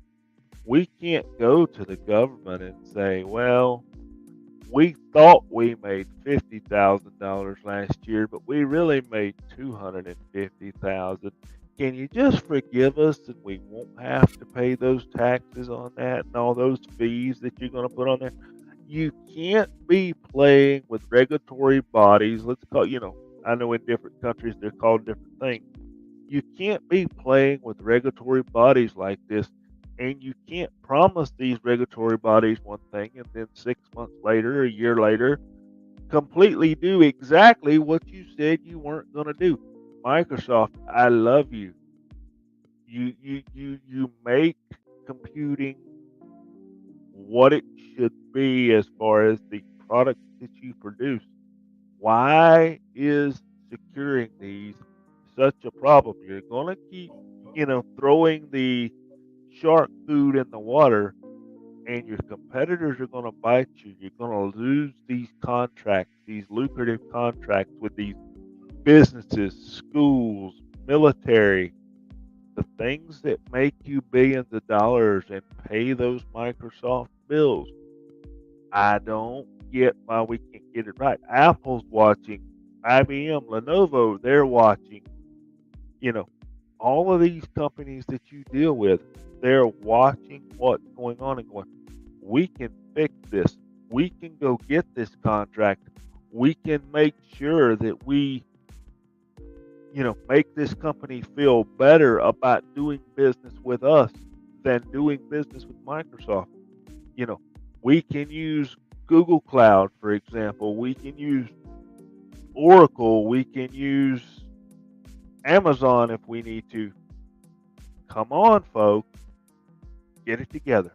We can't go to the government and say, well, we thought we made $50,000 last year, but we really made 250,000. Can you just forgive us and we won't have to pay those taxes on that and all those fees that you're going to put on there? You can't be playing with regulatory bodies. Let's call, I know in different countries they're called different things. You can't be playing with regulatory bodies like this, and you can't promise these regulatory bodies one thing and then 6 months later, a year later, completely do exactly what you said you weren't going to do. Microsoft, I love you. You make computing what it should be as far as the product that you produce. Why is securing these such a problem? You're going to keep, throwing the shark food in the water, and your competitors are going to bite you. You're going to lose these contracts, these lucrative contracts with these businesses, schools, military, the things that make you billions of dollars and pay those Microsoft bills. I don't get why we can't get it right. Apple's watching, IBM, Lenovo, they're watching. You know, all of these companies that you deal with, they're watching what's going on and going, we can fix this. We can go get this contract. We can make sure that we, make this company feel better about doing business with us than doing business with Microsoft. You know, we can use Google Cloud, for example. We can use Oracle. We can use Amazon if we need to. Come on, folks, get it together.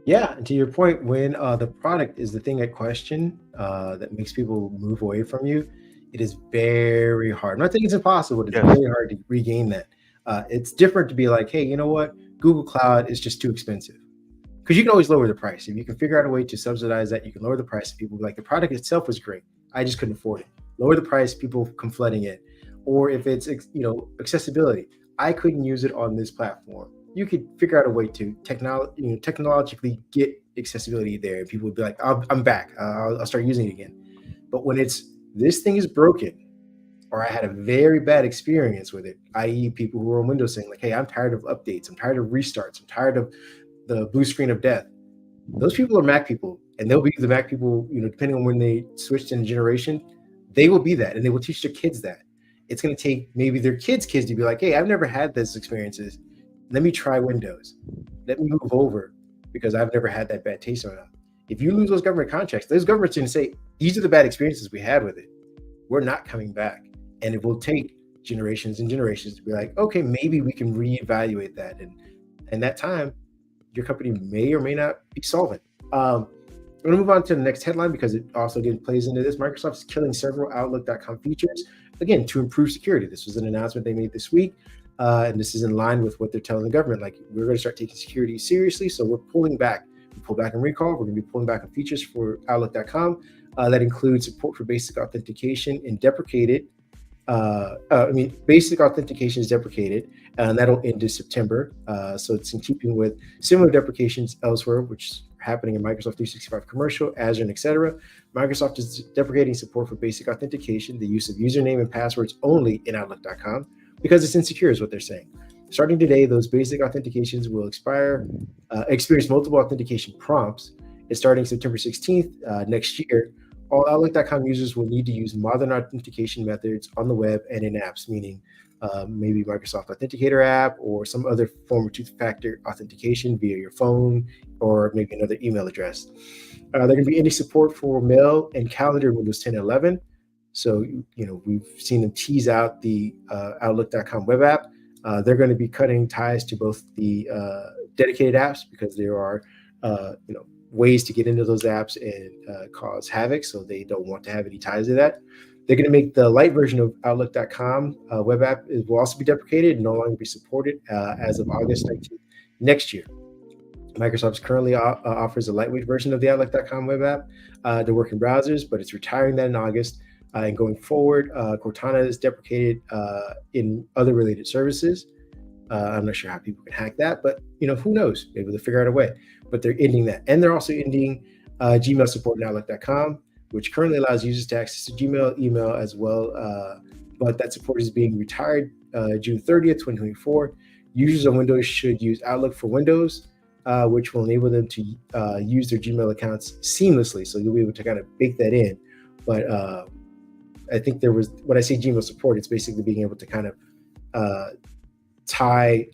Yeah, and to your point, when the product is the thing at question that makes people move away from you, it is very hard. I'm not saying it's impossible, but it's Yes. very hard to regain that. It's different to be like, hey, you know what? Google Cloud is just too expensive. Because you can always lower the price. If you can figure out a way to subsidize that, you can lower the price. People will be like, the product itself was great. I just couldn't afford it. Lower the price, people come flooding in. Or if it's accessibility, I couldn't use it on this platform. You could figure out a way to technologically get accessibility there, and people would be like, I'm back. I'll start using it again. But when it's this thing is broken, or I had a very bad experience with it, i.e., people who are on Windows saying like, "Hey, I'm tired of updates. I'm tired of restarts. I'm tired of the blue screen of death." Those people are Mac people, and they'll be the Mac people. Depending on when they switch in generation, they will be that, and they will teach their kids that. It's going to take maybe their kids' to be like, "Hey, I've never had those experiences. Let me try Windows. Let me move over because I've never had that bad taste on it." If you lose those government contracts, those governments are going to say, "These are the bad experiences we had with it. We're not coming back." And it will take generations and generations to be like, okay, maybe we can reevaluate that. And that time, your company may or may not be solvent. I'm going to move on to the next headline because it also again plays into this. Microsoft is killing several Outlook.com features, again, to improve security. This was an announcement they made this week. And this is in line with what they're telling the government. Like, we're going to start taking security seriously. So we're pulling back. We pull back on recall. We're going to be pulling back on features for Outlook.com. That includes support for basic authentication and deprecated. Basic authentication is deprecated, and that'll end in September. So it's in keeping with similar deprecations elsewhere, which is happening in Microsoft 365 Commercial, Azure, and etc. Microsoft is deprecating support for basic authentication, the use of username and passwords only in Outlook.com, because it's insecure, is what they're saying. Starting today, those basic authentications will experience multiple authentication prompts. And starting September 16th next year, all Outlook.com users will need to use modern authentication methods on the web and in apps, meaning maybe Microsoft Authenticator app or some other form of two-factor authentication via your phone or maybe another email address. There can be any support for mail and calendar in Windows 10 and 11. So, we've seen them tease out the Outlook.com web app. They're going to be cutting ties to both the dedicated apps because there are, ways to get into those apps and cause havoc. So they don't want to have any ties to that. They're going to make the light version of Outlook.com web app will also be deprecated and no longer be supported as of August 19th next year. Microsoft currently offers a lightweight version of the Outlook.com web app to work in browsers, but it's retiring that in August. And going forward, Cortana is deprecated in other related services. I'm not sure how people can hack that, but who knows? Maybe they'll figure out a way. But they're ending that, and they're also ending Gmail support in Outlook.com, which currently allows users to access to Gmail, email as well. But that support is being retired June 30th, 2024. Users on Windows should use Outlook for Windows, which will enable them to use their Gmail accounts seamlessly. So you'll be able to kind of bake that in. But I think when I say Gmail support, it's basically being able to kind of tie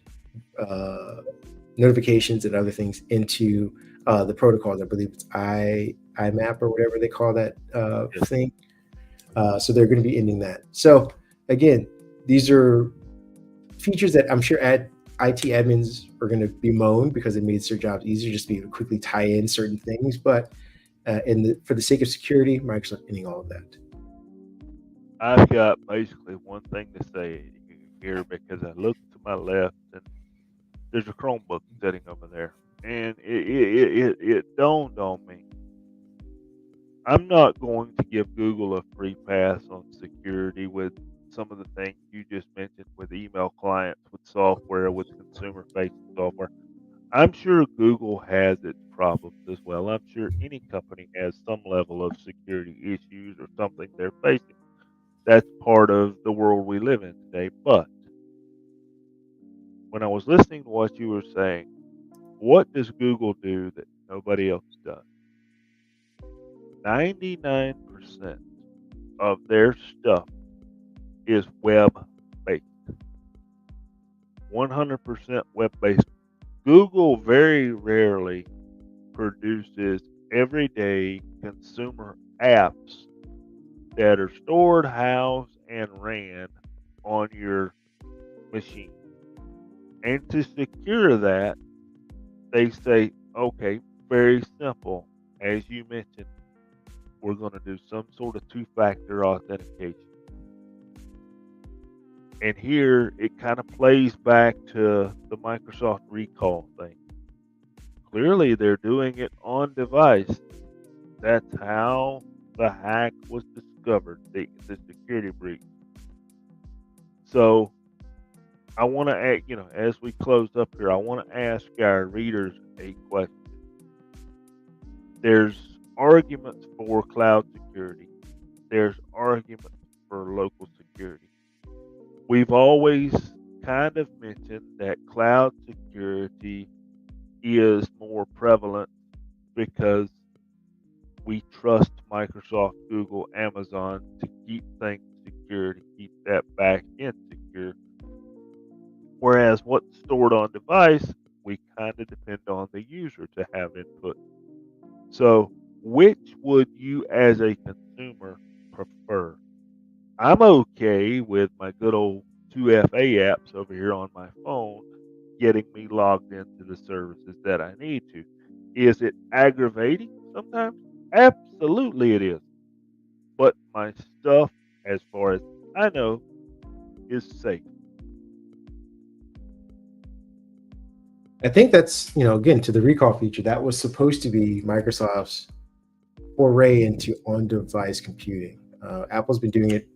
notifications and other things into the protocols. I believe it's IMAP or whatever they call that thing. So they're going to be ending that. So again, these are features that I'm sure IT admins are going to bemoan because it made their jobs easier, just to be able to quickly tie in certain things. But for the sake of security, Microsoft ending all of that. I've got basically one thing to say here, because I look to my left and there's a Chromebook sitting over there, and it dawned on me. I'm not going to give Google a free pass on security with some of the things you just mentioned, with email clients, with software, with consumer-facing software. I'm sure Google has its problems as well. I'm sure any company has some level of security issues or something they're facing. That's part of the world we live in today. But when I was listening to what you were saying, what does Google do that nobody else does? 99% of their stuff is web-based. 100% web-based. Google very rarely produces everyday consumer apps that are stored, housed, and ran on your machine. And to secure that, they say, okay, very simple. As you mentioned, we're going to do some sort of two-factor authentication. And here it kind of plays back to the Microsoft recall thing. Clearly, they're doing it on device. That's how the hack was discovered, the security breach. So I want to ask, as we close up here, I want to ask our readers a question. There's arguments for cloud security. There's arguments for local security. We've always kind of mentioned that cloud security is more prevalent because we trust Microsoft, Google, Amazon to keep things secure, to keep that back end secure. Whereas what's stored on device, we kind of depend on the user to have input. So which would you as a consumer prefer? I'm okay with my good old 2FA apps over here on my phone getting me logged into the services that I need to. Is it aggravating sometimes? Absolutely it is. But my stuff, as far as I know, is safe. I think that's, again, to the recall feature, that was supposed to be Microsoft's foray into on-device computing. Apple's been doing it,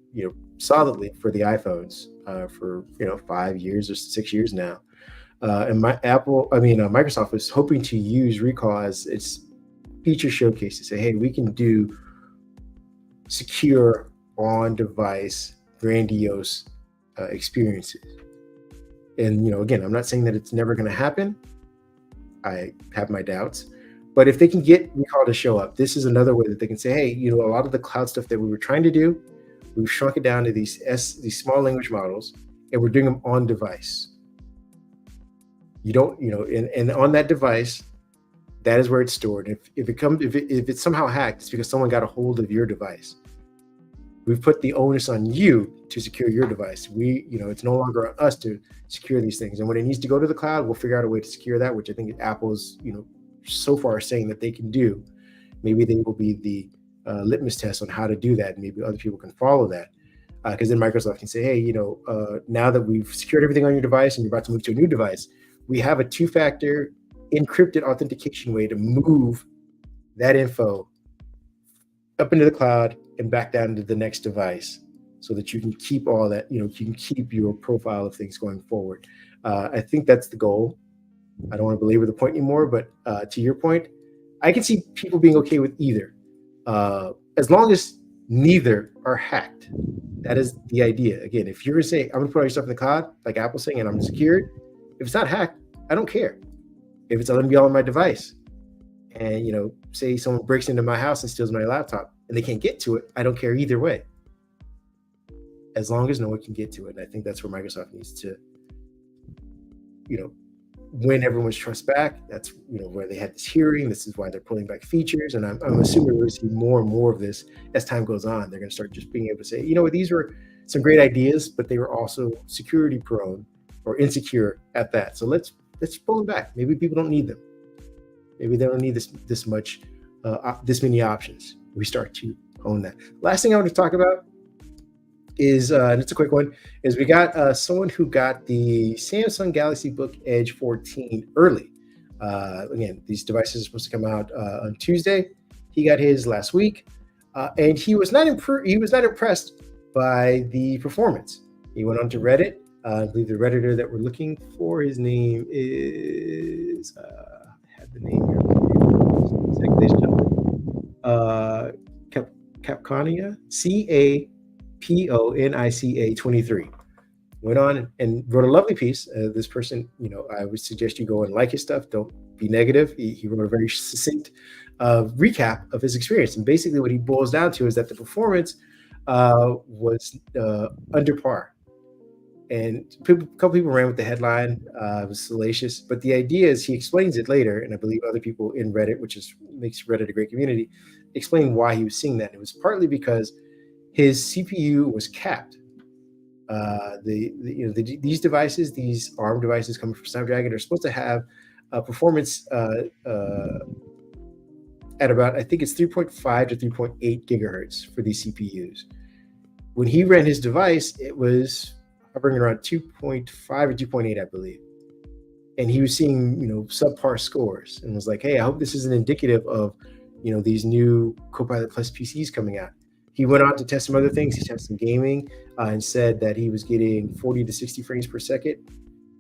solidly for the iPhones for 5 years or 6 years now. And Microsoft was hoping to use recall as its feature showcase to say, hey, we can do secure on-device grandiose experiences. And again, I'm not saying that it's never going to happen. I have my doubts. But if they can get recall to show up, this is another way that they can say, hey, a lot of the cloud stuff that we were trying to do, we've shrunk it down to these small language models, and we're doing them on device. You don't, and on that device, that is where it's stored. If it's somehow hacked, it's because someone got a hold of your device. We've put the onus on you to secure your device. It's no longer on us to secure these things. And when it needs to go to the cloud, we'll figure out a way to secure that, which I think Apple's, so far saying that they can do. Maybe they will be the litmus test on how to do that. Maybe other people can follow that. Because then Microsoft can say, hey, now that we've secured everything on your device and you're about to move to a new device, we have a two-factor encrypted authentication way to move that info up into the cloud and back down to the next device so that you can keep all that, you can keep your profile of things going forward. I think that's the goal. I don't want to belabor the point anymore, but to your point, I can see people being okay with either, as long as neither are hacked. That is the idea. Again, if you're going to say, I'm going to put all your stuff in the cloud, like Apple's saying, and I'm secured, if it's not hacked, I don't care. If it's going to be all on my device, and say someone breaks into my house and steals my laptop and they can't get to it, I don't care either way, as long as no one can get to it. And I think that's where Microsoft needs to, win everyone's trust back. That's where they had this hearing. This is why they're pulling back features, and I'm assuming we're going to see more and more of this as time goes on. They're going to start just being able to say, these were some great ideas, but they were also security prone or insecure at that. So let's pull them back. Maybe people don't need them. Maybe they don't need this much, this many options. We start to own that. Last thing I want to talk about is, and it's a quick one, is we got someone who got the Samsung Galaxy Book Edge 14 early. Again, these devices are supposed to come out on Tuesday. He got his last week, and he was not impressed by the performance. He went on to Reddit. I believe the Redditor that we're looking for, his name is, I have the name here. Capconia, Caponica 23. Went on and wrote a lovely piece. This person, I would suggest you go and like his stuff. Don't be negative. He wrote a very succinct recap of his experience. And basically what he boils down to is that the performance was under par. And a couple people ran with the headline. It was salacious. But the idea is, he explains it later, and I believe other people in Reddit, which makes Reddit a great community, explain why he was seeing that. It was partly because his CPU was capped. These devices, these ARM devices coming from Snapdragon, are supposed to have performance at about, I think it's 3.5 to 3.8 gigahertz for these CPUs. When he ran his device, it was hovering around 2.5 or 2.8, I believe. And he was seeing, subpar scores, and was like, hey, I hope this isn't indicative of, these new Copilot Plus PCs coming out. He went on to test some other things. He tested some gaming and said that he was getting 40 to 60 frames per second,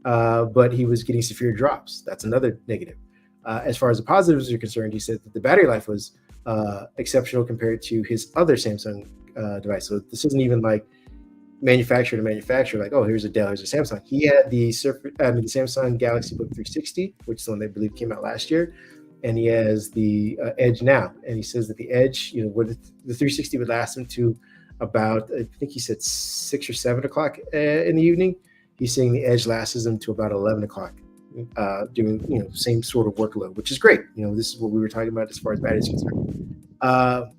but he was getting severe drops. That's another negative. As far as the positives are concerned, he said that the battery life was exceptional compared to his other Samsung device. So this isn't even like manufacturer to manufacturer, like, oh, here's a Dell, here's a Samsung. He had the Samsung Galaxy Book 360, which is the one they believe came out last year, and he has the Edge now. And he says that the Edge, where the 360 would last him to about, I think he said 6 or 7 o'clock in the evening. He's saying the Edge lasts him to about 11 o'clock, doing same sort of workload, which is great. This is what we were talking about as far as battery is concerned.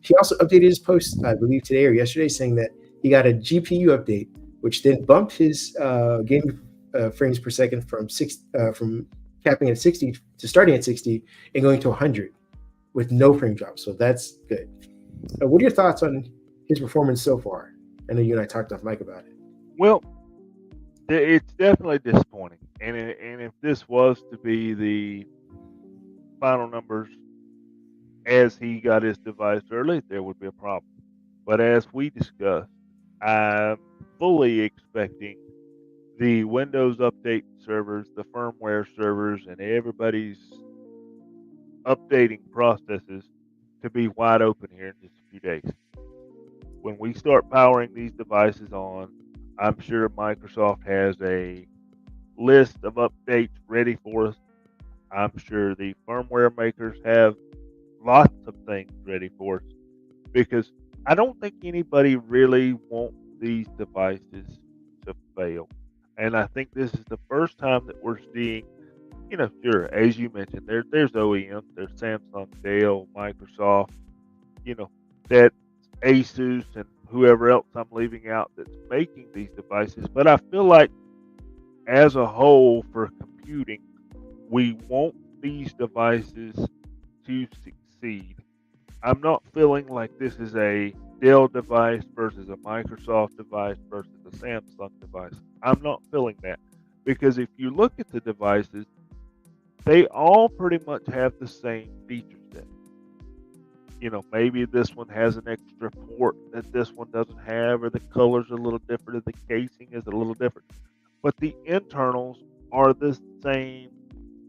He also updated his post, I believe today or yesterday, saying that he got a GPU update, which then bumped his game frames per second from capping at 60 to starting at 60 and going to 100 with no frame drop. So that's good. What are your thoughts on his performance so far? I know you and I talked off mic about it. Well, it's definitely disappointing. And if this was to be the final numbers as he got his device early, there would be a problem. But as we discussed, I'm fully expecting the Windows update servers, the firmware servers, and everybody's updating processes to be wide open here in just a few days. When we start powering these devices on, I'm sure Microsoft has a list of updates ready for us. I'm sure the firmware makers have lots of things ready for us, because I don't think anybody really wants these devices to fail. And I think this is the first time that we're seeing, sure, as you mentioned, there's OEMs, there's Samsung, Dell, Microsoft, that Asus and whoever else I'm leaving out that's making these devices. But I feel like as a whole for computing, we want these devices to succeed. I'm not feeling like this is a Dell device versus a Microsoft device versus a Samsung device. I'm not feeling that, because if you look at the devices, they all pretty much have the same feature set. maybe this one has an extra port that this one doesn't have, or the color's a little different, or the casing is a little different. But the internals are the same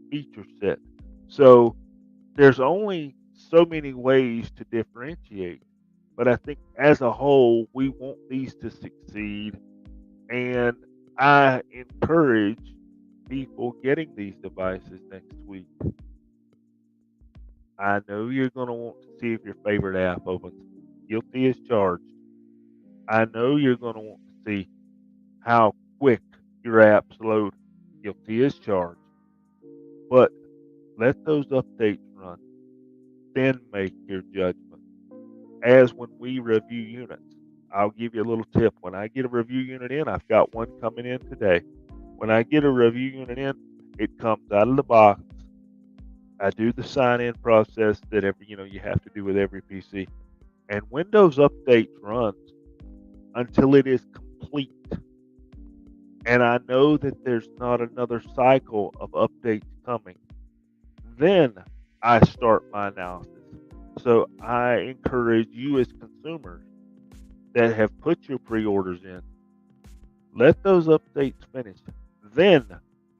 feature set. So there's only so many ways to differentiate. But I think as a whole, we want these to succeed. And I encourage people getting these devices next week. I know you're going to want to see if your favorite app opens. Guilty as charged. I know you're going to want to see how quick your apps load. Guilty as charged. But let those updates run. Then make your judgment. As when we review units, I'll give you a little tip. When I get a review unit in, I've got one coming in today. When I get a review unit in, it comes out of the box. I do the sign-in process that you have to do with every PC, and Windows Updates runs until it is complete. And I know that there's not another cycle of updates coming. Then I start my analysis. So I encourage you as consumers that have put your pre-orders in, let those updates finish. Then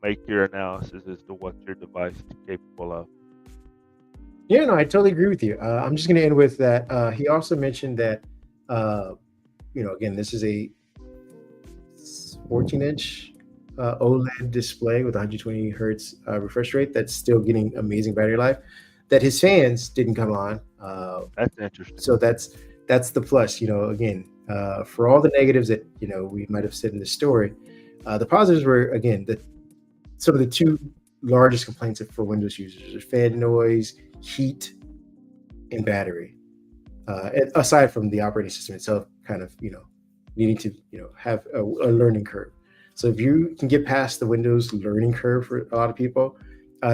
make your analysis as to what your device is capable of. Yeah, no, I totally agree with you. I'm just going to end with that. He also mentioned that, again, this is a 14-inch OLED display with 120 hertz refresh rate that's still getting amazing battery life. That his fans didn't come on. That's interesting. So that's the plus. Again, for all the negatives that we might have said in the story, the positives were, again, that some of the two largest complaints for Windows users are fan noise, heat, and battery. Aside from the operating system itself, kind of needing to have a learning curve. So if you can get past the Windows learning curve for a lot of people,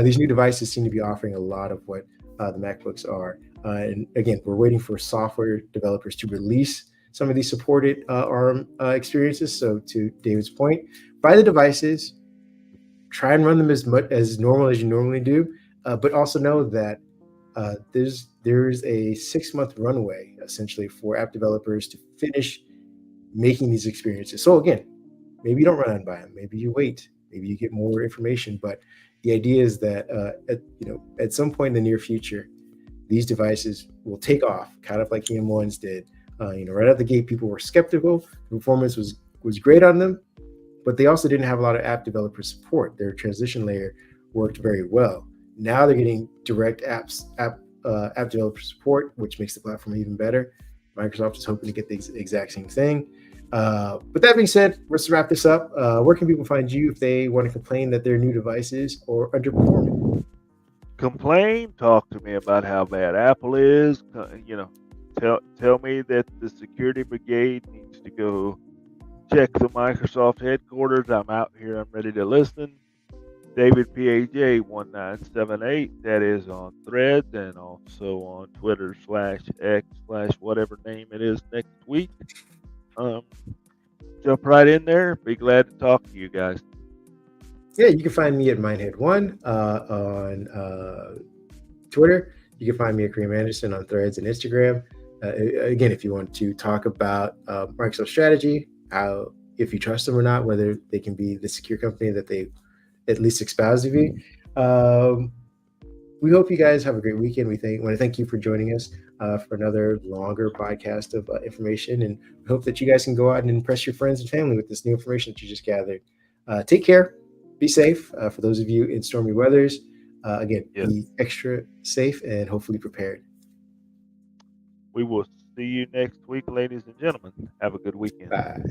these new devices seem to be offering a lot of what the MacBooks are. And again, we're waiting for software developers to release some of these supported ARM experiences. So to David's point, buy the devices, try and run them as normal as you normally do, but also know that there's a 6-month runway essentially for app developers to finish making these experiences. So again, maybe you don't run out and buy them. Maybe you wait. Maybe you get more information. But the idea is that at some point in the near future, these devices will take off, kind of like EM1s did. Right out the gate, people were skeptical. The performance was great on them, but they also didn't have a lot of app developer support. Their transition layer worked very well. Now they're getting direct app developer support, which makes the platform even better. Microsoft is hoping to get the exact same thing. But that being said, let's wrap this up. Where can people find you if they want to complain that their new devices are underperforming? Complain, talk to me about how bad Apple is. Tell me that the security brigade needs to go check the Microsoft headquarters. I'm out here. I'm ready to listen. David PAJ 1978. That is on Threads and also on Twitter /X/ whatever name it is next week. Jump right in there. Be glad to talk to you guys. Yeah, you can find me at Mindhead1 on Twitter. You can find me at Kareem Anderson on Threads and Instagram. Again, if you want to talk about Microsoft strategy, if you trust them or not, whether they can be the secure company that they at least espouse to be. We hope you guys have a great weekend. Want to thank you for joining us for another longer podcast of information, and we hope that you guys can go out and impress your friends and family with this new information that you just gathered. Take care. Be safe. For those of you in stormy weathers, again, Yes. be extra safe and hopefully prepared. We will see you next week, ladies and gentlemen. Have a good weekend. Bye.